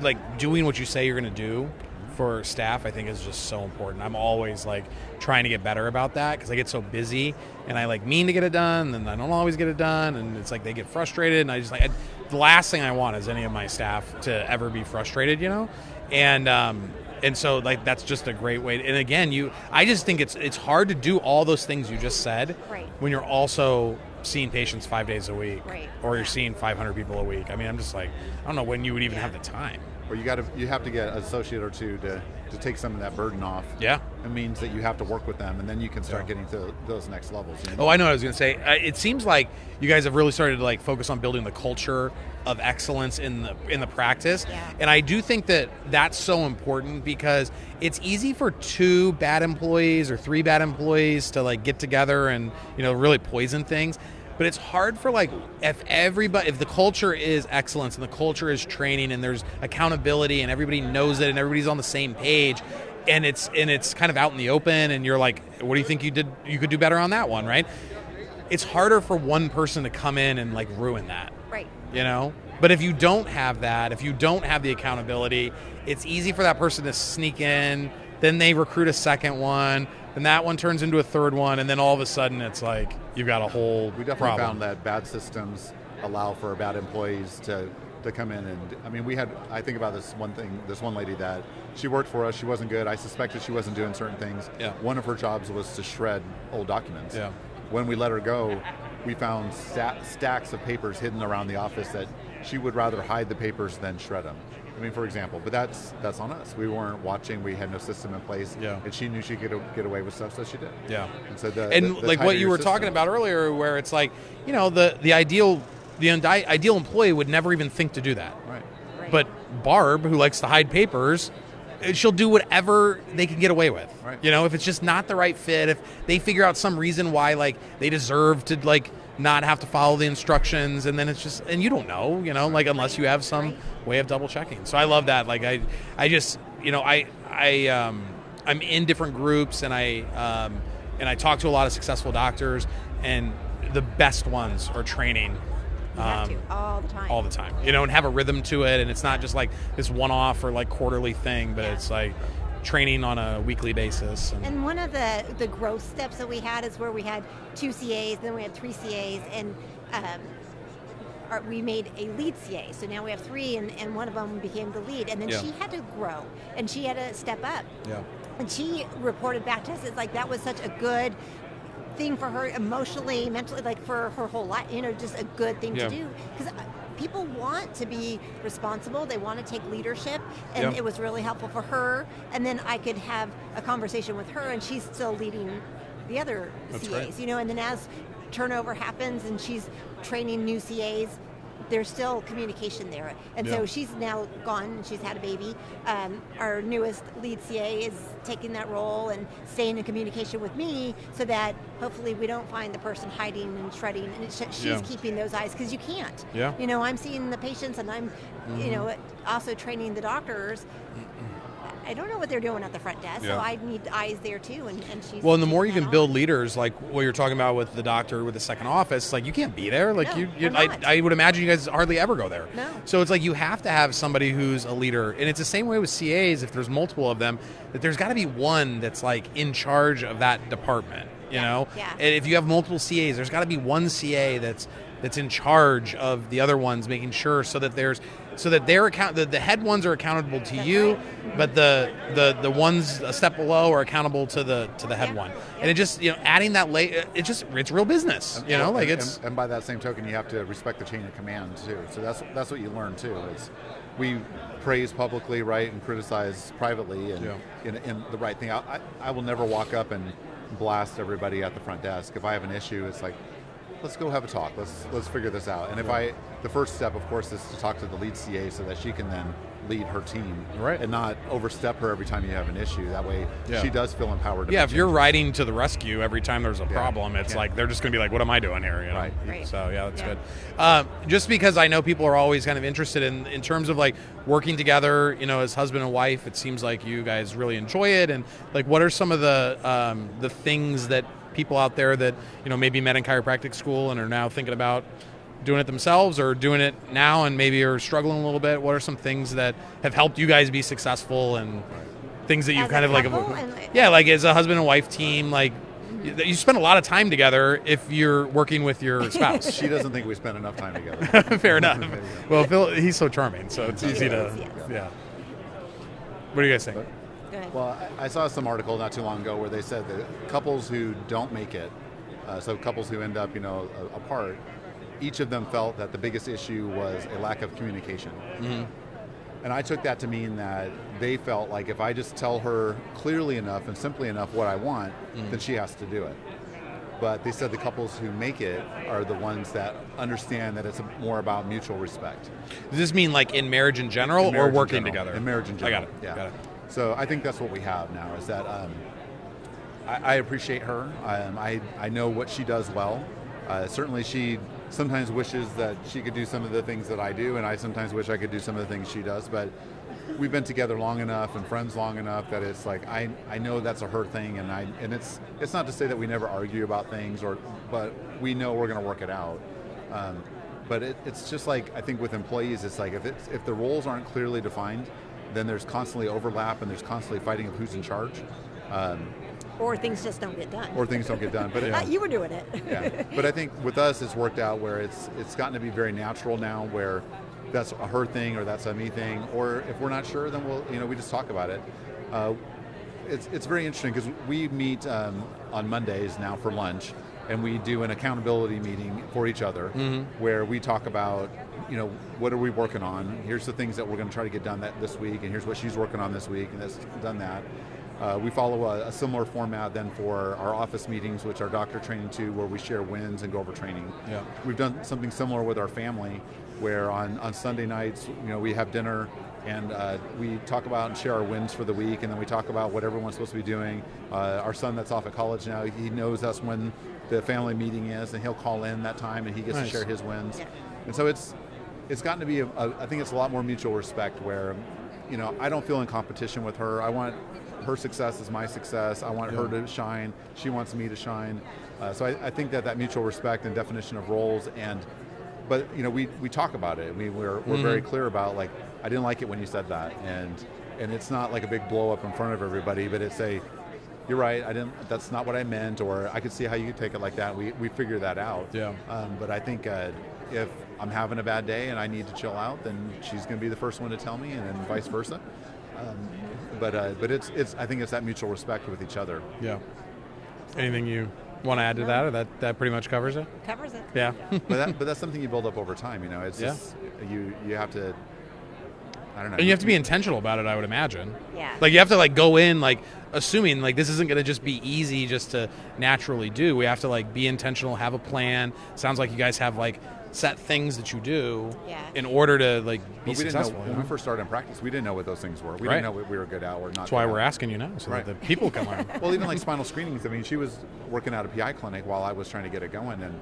like doing what you say you're going to do for staff, I think is just so important. I'm always like trying to get better about that because I get so busy and I like mean to get it done and I don't always get it done, and it's like they get frustrated, and I just like the last thing I want is any of my staff to ever be frustrated, you know. And so like that's just a great way. And again, I just think it's hard to do all those things you just said when you're also seeing patients 5 days a week, or you're seeing 500 people a week. I mean, I'm just like, I don't know when you would even have the time. Or you have to get an associate or two to take some of that burden off. Yeah. It means that you have to work with them, and then you can start getting to those next levels. You know? Oh, I know what I was going to say. It seems like you guys have really started to like focus on building the culture of excellence in the practice. And I do think that that's so important because it's easy for 2 bad employees or 3 bad employees to like get together and, you know, really poison things. But it's hard for like if the culture is excellence and the culture is training and there's accountability and everybody knows it and everybody's on the same page, and it's kind of out in the open, and you're like, what do you think you could do better on that one, right? It's harder for one person to come in and like ruin that. Right. You know? But if you don't have that, if you don't have the accountability, it's easy for that person to sneak in, then they recruit a second one, and that one turns into a third one, and then all of a sudden it's like you've got a whole We definitely problem. found that bad systems allow for bad employees to come in, and I mean, I think about this one lady that she worked for us, she wasn't good, I suspected she wasn't doing certain things. Yeah. One of her jobs was to shred old documents. Yeah. When we let her go, we found stacks of papers hidden around the office that she would rather hide the papers than shred them. I mean, for example, but that's on us. We weren't watching. We had no system in place. Yeah. And she knew she could get away with stuff, so she did. Yeah. And so like what you were talking about earlier, where it's like, you know, the ideal employee would never even think to do that. Right. But Barb, who likes to hide papers, she'll do whatever they can get away with. Right. You know, if it's just not the right fit, if they figure out some reason why like they deserve to like not have to follow the instructions, and then it's just, and you don't know, you know, like unless you have some way of double checking. So I love that. Like I just, you know, I'm in different groups, and I talk to a lot of successful doctors, and the best ones are training. You have to, all the time. All the time. You know, and have a rhythm to it, and it's not just like this one-off or like quarterly thing, but it's like training on a weekly basis. And one of the growth steps that we had is where we had 2 CAs, then we had 3 CAs, and we made a lead CA. So now we have 3, and one of them became the lead. And then she had to grow, and she had to step up. Yeah. And she reported back to us, it's like that was such a good thing for her emotionally, mentally, like for her whole life, you know, just a good thing to do. Because people want to be responsible, they want to take leadership, and it was really helpful for her. And then I could have a conversation with her, and she's still leading the other CAs, you know, and then as turnover happens and she's training new CAs, there's still communication there. And so she's now gone, and she's had a baby. Our newest lead CA is taking that role and staying in communication with me, so that hopefully we don't find the person hiding and shredding, and she's keeping those eyes, because you can't. Yeah. You know, I'm seeing the patients, and I'm, you know, also training the doctors. I don't know what they're doing at the front desk, so I need eyes there too. And she's well, and the more you can build leaders, like what you're talking about with the doctor with the second office, like you can't be there. Like I would imagine you guys hardly ever go there. No. So it's like you have to have somebody who's a leader, and it's the same way with CAs. If there's multiple of them, that there's got to be one that's like in charge of that department. You know, and if you have multiple CAs, there's got to be one CA that's in charge of the other ones, making sure so that the head ones are accountable to you, but the ones a step below are accountable to the head one. And it just, you know, adding that it's real business, you know, like it's. And by that same token, you have to respect the chain of command too. So that's what you learn too. Is we praise publicly, right, and criticize privately, and in the right thing. I will never walk up and blast everybody at the front desk. If I have an issue, it's like, let's go have a talk. Let's figure this out. And the first step, of course, is to talk to the lead CA so that she can then lead her team, and not overstep her every time you have an issue. That way, she does feel empowered. To if you're riding to the rescue every time there's a problem, it's like they're just going to be like, "What am I doing here?" You know? Right. So that's good. Just because I know people are always kind of interested in terms of like working together, you know, as husband and wife. It seems like you guys really enjoy it, and like, what are some of the things that people out there that, you know, maybe met in chiropractic school and are now thinking about doing it themselves, or doing it now and maybe are struggling a little bit? What are some things that have helped you guys be successful, and things that you've kind of like, like as a husband and wife team, like you spend a lot of time together if you're working with your spouse. She doesn't think we spend enough time together. Fair enough. Well, Phil, he's so charming, so it's easy to, What do you guys think? Well, I saw some article not too long ago where they said that couples who don't make it, so couples who end up, you know, apart, each of them felt that the biggest issue was a lack of communication. Mm-hmm. And I took that to mean that they felt like if I just tell her clearly enough and simply enough what I want, then she has to do it. But they said the couples who make it are the ones that understand that it's more about mutual respect. Does this mean like in marriage in general, or working together? In marriage in general. I got it. Yeah. Got it. So I think that's what we have now, is that I appreciate her. I know what she does well. Certainly she sometimes wishes that she could do some of the things that I do, and I sometimes wish I could do some of the things she does. But we've been together long enough and friends long enough that it's like I know that's a her thing, and it's not to say that we never argue about things, but we know we're going to work it out. But it's just like, I think with employees, it's like if the roles aren't clearly defined, then there's constantly overlap and there's constantly fighting of who's in charge. Or things just don't get done. But you were doing it. Yeah. But I think with us, it's worked out where it's gotten to be very natural now, where that's a her thing or that's a me thing. Or if we're not sure, then we just talk about it. It's very interesting because we meet on Mondays now for lunch, and we do an accountability meeting for each other, where we talk about, what are we working on? Here's the things that we're going to try to get done this week, and here's what she's working on this week, and that's done that. We follow a similar format then for our office meetings, which are doctor training too, where we share wins and go over training. Yeah. We've done something similar with our family, where on Sunday nights, we have dinner and we talk about and share our wins for the week, and then we talk about what everyone's supposed to be doing. Our son that's off at college now, he knows us when the family meeting is, and he'll call in that time, and he gets to share his wins. Yeah. And so it's gotten to be, I think it's a lot more mutual respect, where, I don't feel in competition with her. I want her success is my success. I want her to shine. She wants me to shine. So I think that mutual respect and definition of roles, but we talk about it. We're very clear about, like, I didn't like it when you said that, and it's not like a big blow up in front of everybody, but it's you're right, that's not what I meant, or I could see how you could take it like that. We figure that out. Yeah. But I think if I'm having a bad day and I need to chill out, then she's going to be the first one to tell me, and then vice versa. But it's I think it's that mutual respect with each other. Yeah. Anything you want to add to that, or that pretty much covers it? Covers it. Yeah. but that's something you build up over time. It's just you have to. I don't know. And you have to be intentional about it, I would imagine. Yeah. Like, you have to go in assuming this isn't going to just be easy just to naturally do. We have to be intentional, have a plan. Sounds like you guys have set things that you do in order to be successful. When we first started in practice, we didn't know what those things were. We didn't know what we were good at or not. That's why we're asking you now, so that the people can learn. Well, even spinal screenings. I mean, she was working at a PI clinic while I was trying to get it going, and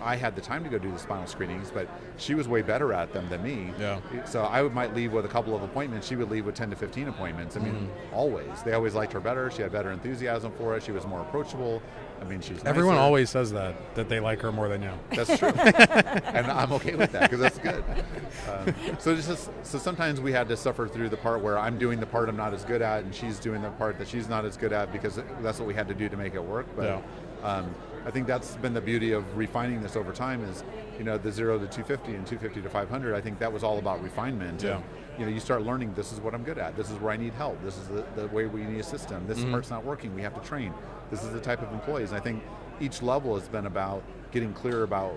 I had the time to go do the spinal screenings, but she was way better at them than me. Yeah. So I might leave with a couple of appointments. She would leave with 10 to 15 appointments. I mean, always. They always liked her better. She had better enthusiasm for it. She was more approachable. I mean, she's Everyone nicer. always says that they like her more than you. That's true. And I'm okay with that, because that's good. So sometimes we had to suffer through the part where I'm doing the part I'm not as good at, and she's doing the part that she's not as good at, because that's what we had to do to make it work. But I think that's been the beauty of refining this over time is, the 0 to 250 and 250 to 500, I think that was all about refinement. Yeah. And, you start learning, this is what I'm good at. This is where I need help. This is the way we need a system. This part's not working. We have to train. This is the type of employees. And I think each level has been about getting clear about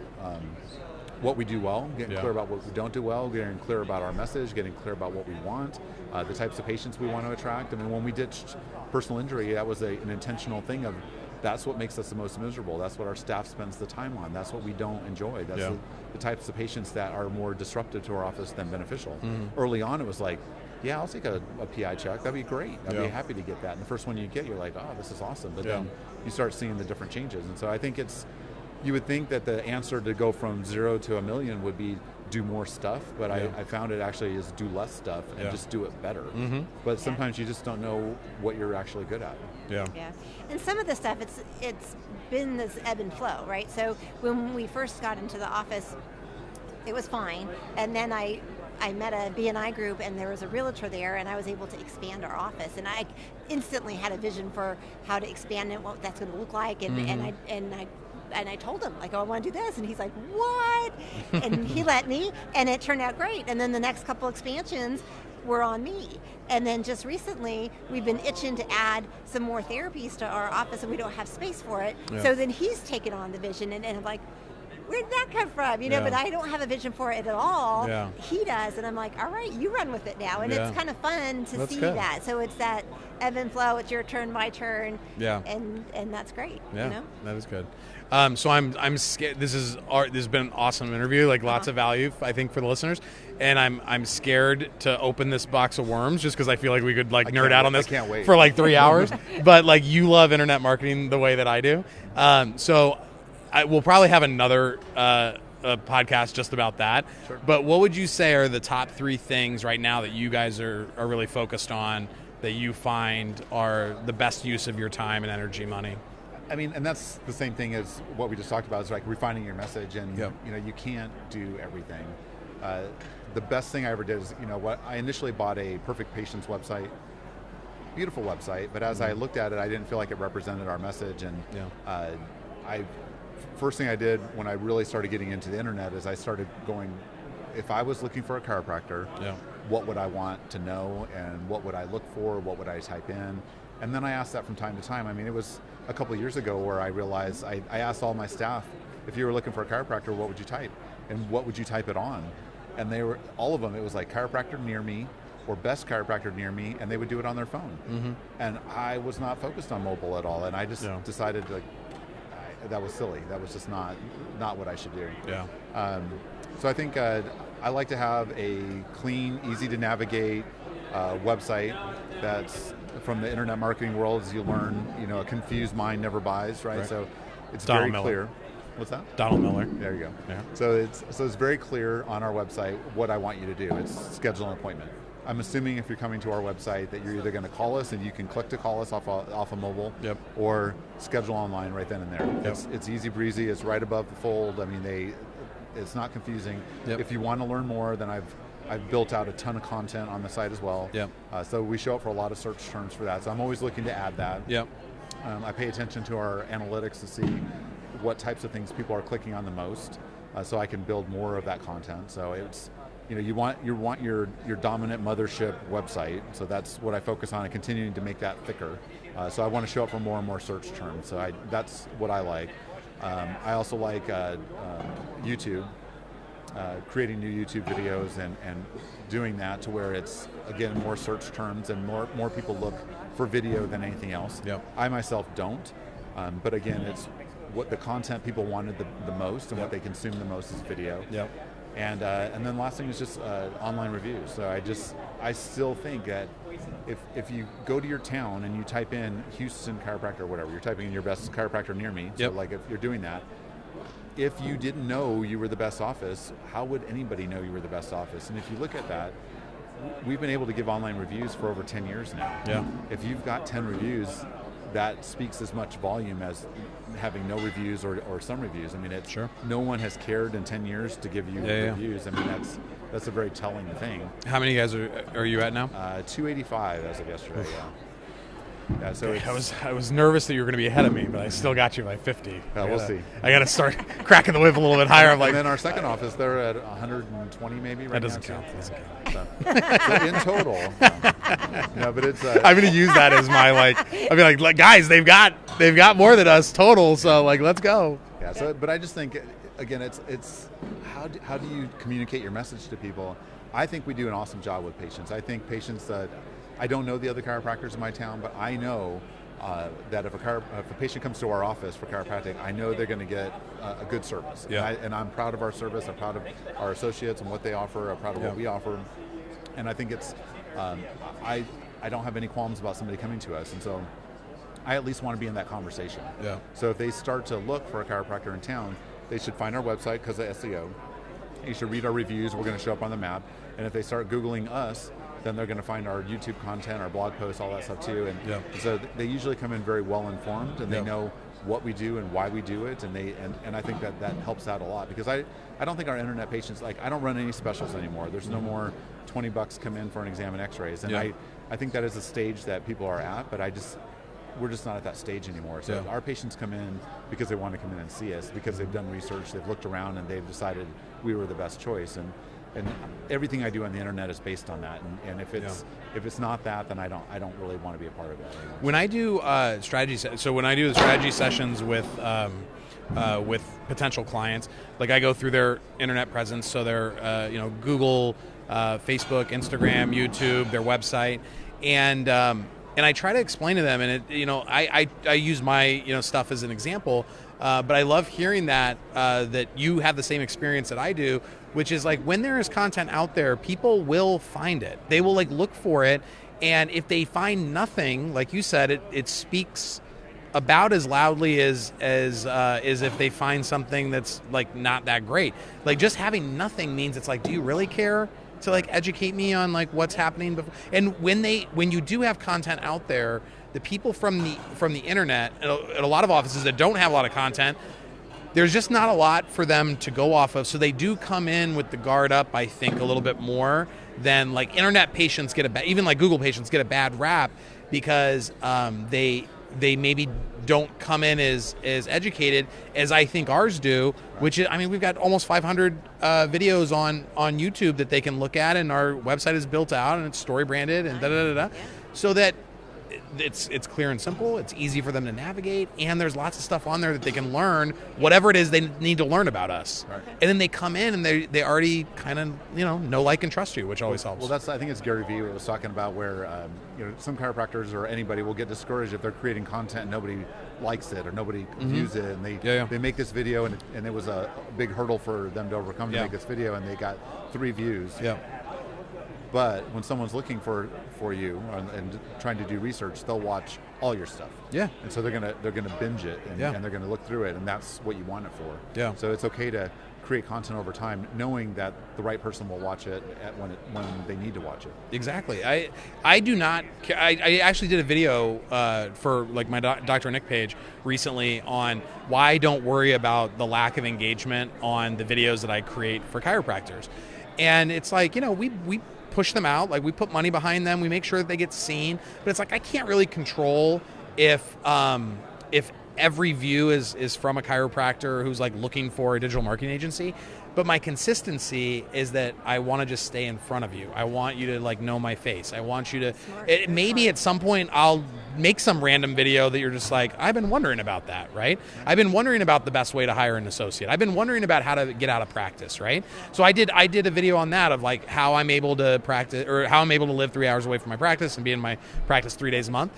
what we do well, getting clear about what we don't do well, getting clear about our message, getting clear about what we want, the types of patients we want to attract. I mean, when we ditched personal injury, that was an intentional thing of, that's what makes us the most miserable. That's what our staff spends the time on. That's what we don't enjoy. That's the types of patients that are more disruptive to our office than beneficial. Early on, it was like, I'll take a PI check. That'd be great. I'd be happy to get that. And the first one you get, you're like, oh, this is awesome. But then you start seeing the different changes. And so I think you would think that the answer to go from 0 to 1 million would be do more stuff, but I found it actually is do less stuff and just do it better. But sometimes you just don't know what you're actually good at. Yeah. And some of the stuff, it's been this ebb and flow, right? So when we first got into the office, it was fine. And then I met a BNI group, and there was a realtor there, and I was able to expand our office. And I instantly had a vision for how to expand it, what that's going to look like. And I told him, I want to do this. And he's like, what? And he let me, and it turned out great. And then the next couple expansions were on me. And then just recently, we've been itching to add some more therapies to our office, and we don't have space for it. Yeah. So then he's taken on the vision, and I'm like, where'd that come from? But I don't have a vision for it at all. Yeah. He does, and I'm like, all right, you run with it now. And it's kind of fun to see that. So it's that ebb and flow. It's your turn, my turn. Yeah. And that's great. Yeah, that is good. So I'm scared. This has been an awesome interview. Lots of value, I think, for the listeners. And I'm scared to open this box of worms just because I feel like we could nerd out on this for 3 hours. But you love internet marketing the way that I do. So we'll probably have another a podcast just about that. Sure. But what would you say are the top 3 things right now that you guys are really focused on that you find are the best use of your time and energy, money? I mean, and that's the same thing as what we just talked about, is like refining your message, and you can't do everything. The best thing I ever did is, I initially bought a 𝗱𝗶𝗍𝘁 website, beautiful website, but as I looked at it, I didn't feel like it represented our message, and first thing I did when I really started getting into the internet is I started going, if I was looking for a chiropractor, what would I want to know, and what would I look for, what would I type in? And then I asked that from time to time. I mean, it was a couple of years ago where I realized, I asked all my staff, if you were looking for a chiropractor, what would you type? And what would you type it on? And they were, all of them, it was like chiropractor near me, or best chiropractor near me, and they would do it on their phone. Mm-hmm. And I was not focused on mobile at all, and I just decided that was silly. That was just not what I should do. Yeah. So I think I like to have a clean, easy to navigate website that's from the internet marketing world. As you learn, a confused mind never buys, right? So it's very clear. What's that? Donald Miller. There you go. Yeah. So it's very clear on our website what I want you to do. It's schedule an appointment. I'm assuming if you're coming to our website that you're either going to call us, and you can click to call us off a mobile, or schedule online right then and there. It's easy breezy. It's right above the fold. I mean, it's not confusing. If you want to learn more, then I've built out a ton of content on the site as well. So we show up for a lot of search terms for that. So I'm always looking to add that. I pay attention to our analytics to see what types of things people are clicking on the most, so I can build more of that content. So it's, you want your dominant mothership website. So that's what I focus on, and continuing to make that thicker. So I want to show up for more and more search terms. So that's what I like. I also like YouTube, creating new YouTube videos and doing that to where it's, again, more search terms, and more people look for video than anything else. I myself don't, but again, it's what the content people wanted the most, and what they consume the most is video. And then last thing is just online reviews. So I still think that if you go to your town and you type in Houston chiropractor or whatever, you're typing in your best chiropractor near me. So like if you're doing that, if you didn't know you were the best office, how would anybody know you were the best office? And if you look at that, we've been able to give online reviews for over 10 years now. If you've got 10 reviews, that speaks as much volume as having no reviews or some reviews. I mean, no one has cared in 10 years to give you reviews. I mean, that's a very telling thing. How many guys are you at now? 285 as of yesterday. Yeah, so I was nervous that you were going to be ahead of me, but I still got you by 50. We'll see. I got to start cracking the whip a little bit higher. I'm like, and then our second office, they're at 120 maybe right now. That doesn't count. So in total, but it's. I'm going to use that as my I'll be like, guys, they've got more than us total, so let's go. Yeah. So, but I just think, again, it's how do you communicate your message to people? I think we do an awesome job with patients. I think patients that. I don't know the other chiropractors in my town, but I know that if a patient comes to our office for chiropractic, I know they're going to get a good service. And I'm proud of our service. I'm proud of our associates and what they offer. I'm proud of what we offer. And I think it's, I don't have any qualms about somebody coming to us. And so I at least want to be in that conversation. So if they start to look for a chiropractor in town, they should find our website because of SEO. You should read our reviews. We're going to show up on the map. And if they start Googling us, then they're going to find our YouTube content, our blog posts, all that stuff too. And so they usually come in very well informed, and they know what we do and why we do it, and I think that helps out a lot, because I don't think our internet patients, I don't run any specials anymore. There's no more $20 come in for an exam and x-rays, and I think that is a stage that people are at, but we're just not at that stage anymore. So our patients come in because they want to come in and see us, because they've done research, they've looked around, and they've decided we were the best choice. And everything I do on the internet is based on that. And if it's not that, then I don't really want to be a part of it anymore. When I do when I do the strategy sessions with potential clients, I go through their internet presence, so their Google, Facebook, Instagram, YouTube, their website, and I try to explain to them, and I use my stuff as an example, but I love hearing that you have the same experience that I do, which is when there is content out there, people will find it. They will look for it, and if they find nothing, like you said, it speaks about as loudly as if they find something that's like not that great. Like just having nothing means it's like, do you really care to like educate me on like what's happening before? And when you do have content out there, the people from the internet at a lot of offices that don't have a lot of content, there's just not a lot for them to go off of. So they do come in with the guard up, I think, a little bit more than like internet patients even like Google patients get a bad rap because they maybe don't come in as educated as I think ours do, which is, I mean, we've got almost 500 videos on YouTube that they can look at, and our website is built out and it's story branded and da-da-da-da, so that it's clear and simple, it's easy for them to navigate, and there's lots of stuff on there that they can learn, whatever it is they need to learn about us. Right. And then they come in and they already kind of, know, like, and trust you, which always helps. Well, I think it's 𝗫𝗍𝗍 was talking about where, some chiropractors or anybody will get discouraged if they're creating content and nobody likes it or nobody views it, and they make this video and it was a big hurdle for them to overcome to make this video, and they got 3 views. Yeah. But when someone's looking for you and trying to do research, they'll watch all your stuff. Yeah. And so they're gonna binge it and they're gonna look through it, and that's what you want it for. Yeah. So it's okay to create content over time, knowing that the right person will watch it when they need to watch it. Exactly. I do not. I actually did a video for like my Dr. Nick page recently on why I don't worry about the lack of engagement on the videos that I create for chiropractors, and it's like we push them out, like we put money behind them, we make sure that they get seen, but it's like I can't really control if every view is from a chiropractor who's like looking for a digital marketing agency. But my consistency is that I want to just stay in front of you. I want you to like know my face. I want you to maybe at some point I'll make some random video that you're just like, I've been wondering about that, right? I've been wondering about the best way to hire an associate. I've been wondering about how to get out of practice, right? So I did a video on that of like how I'm able to practice, or how I'm able to live 3 hours away from my practice and be in my practice 3 days a month.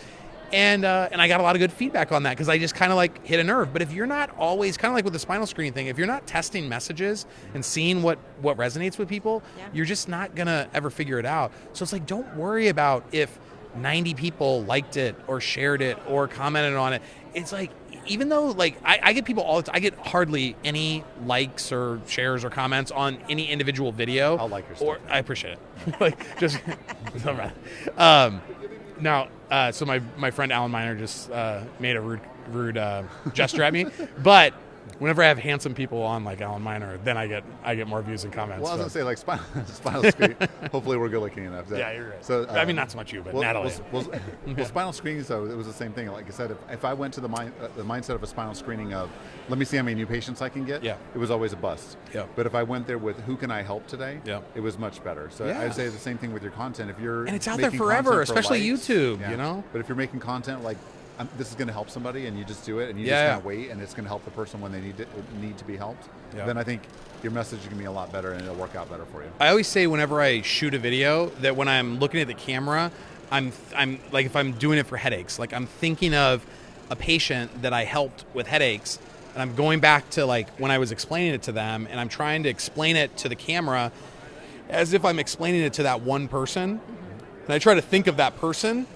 And I got a lot of good feedback on that because I just kind of like hit a nerve. But if you're not always, kind of like with the spinal screening thing, if you're not testing messages and seeing what resonates with people, you're just not going to ever figure it out. So it's like, don't worry about if 90 people liked it or shared it or commented on it. It's like, even though like I get people all the time, I get hardly any likes or shares or comments on any individual video. I'll like your stuff. I appreciate it. Like just so bad. Now, so my friend Alan Miner just made a rude gesture at me, but whenever I have handsome people on like Alan Miner, then I get more views and comments. Well, I was going to say, like, spinal screen, hopefully we're good looking enough. Yeah, you're right. So, I mean, not so much you, but Natalie. Well, spinal screenings, though, it was the same thing. Like I said, if I went to the mindset of a spinal screening of, let me see how many new patients I can get, it was always a bust. Yeah. But if I went there with, who can I help today, it was much better. So I would say the same thing with your content. If you're and it's out there forever, especially YouTube, But if you're making content like, this is going to help somebody, and you just do it, and you just kind of wait, and it's going to help the person when they need to be helped, then I think your message is going to be a lot better, and it'll work out better for you. I always say whenever I shoot a video that when I'm looking at the camera, I'm like, if I'm doing it for headaches, like I'm thinking of a patient that I helped with headaches, and I'm going back to like when I was explaining it to them, and I'm trying to explain it to the camera as if I'm explaining it to that one person, and I try to think of that person.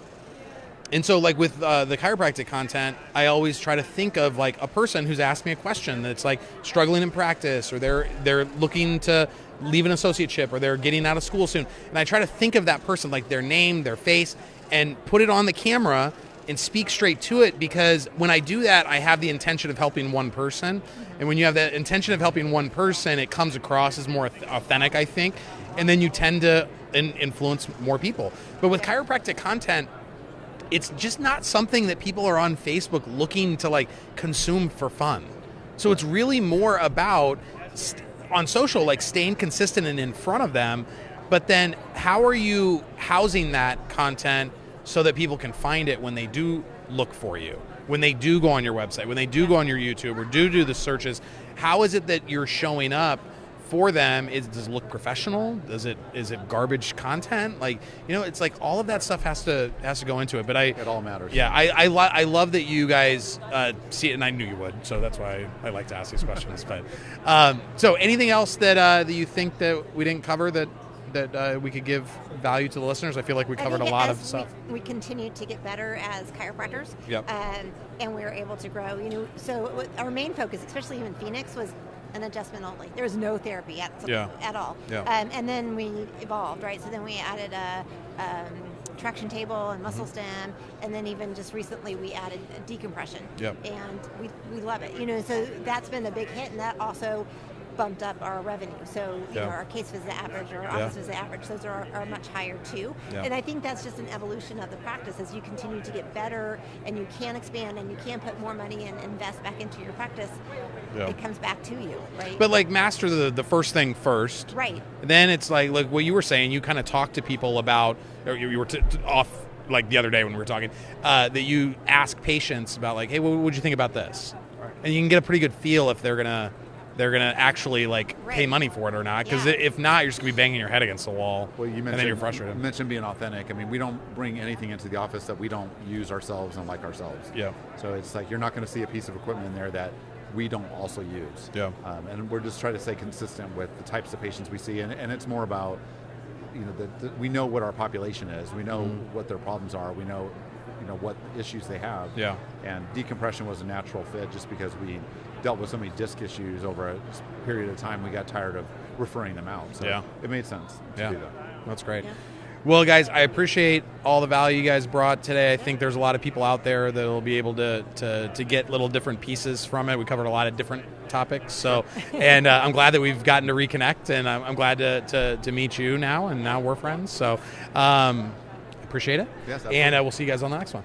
And so like with the chiropractic content, I always try to think of like a person who's asked me a question that's like struggling in practice, or they're looking to leave an associateship, or they're getting out of school soon. And I try to think of that person, like their name, their face, and put it on the camera and speak straight to it, because when I do that, I have the intention of helping one person. And when you have the intention of helping one person, it comes across as more authentic, I think. And then you tend to influence more people. But with chiropractic content, it's just not something that people are on Facebook looking to like consume for fun. So it's really more about on social, like staying consistent and in front of them. But then how are you housing that content so that people can find it when they do look for you, when they do go on your website, when they do go on your YouTube or do the searches? How is it that you're showing up for them? Does it look professional? Is it garbage content? Like, it's like all of that stuff has to go into it. But it all matters. Yeah, I love that you guys see it, and I knew you would, so that's why I like to ask these questions. But so anything else that you think that we didn't cover that that we could give value to the listeners? I feel like we covered a lot of stuff. We continue to get better as chiropractors, Yep. And we were able to grow. So our main focus, especially in Phoenix, was an adjustment only. There was no therapy at all. Yeah. And then we evolved, right? So then we added a traction table and muscle stem, and then even just recently we added decompression. Yep. And we love it. So that's been a big hit, and that also bumped up our revenue. So our case visit average or our office visit average, those are much higher too. Yeah. And I think that's just an evolution of the practice. As you continue to get better and you can expand and you can put more money and invest back into your practice, it comes back to you, right? But like master the first thing first. Right. Then it's like what you were saying, you kind of talk to people about, or you were off like the other day when we were talking, that you ask patients about like, hey, what would you think about this? Right. And you can get a pretty good feel if they're gonna actually pay money for it or not, because if not, you're just gonna be banging your head against the wall. Well, you mentioned, and then you're frustrated. You mentioned being authentic. I mean, we don't bring anything into the office that we don't use ourselves and like ourselves. Yeah. So it's like you're not going to see a piece of equipment in there that we don't also use. Yeah. And we're just trying to stay consistent with the types of patients we see, and it's more about we know what our population is. We know what their problems are. We know what issues they have. Yeah. And decompression was a natural fit just because we dealt with so many disc issues over a period of time. We got tired of referring them out. So it made sense to do that. That's great. Yeah. Well, guys, I appreciate all the value you guys brought today. I think there's a lot of people out there that will be able to get little different pieces from it. We covered a lot of different topics. So, and I'm glad that we've gotten to reconnect, and I'm glad to meet you now, and now we're friends. So, appreciate it. Yes, absolutely. And we'll see you guys on the next one.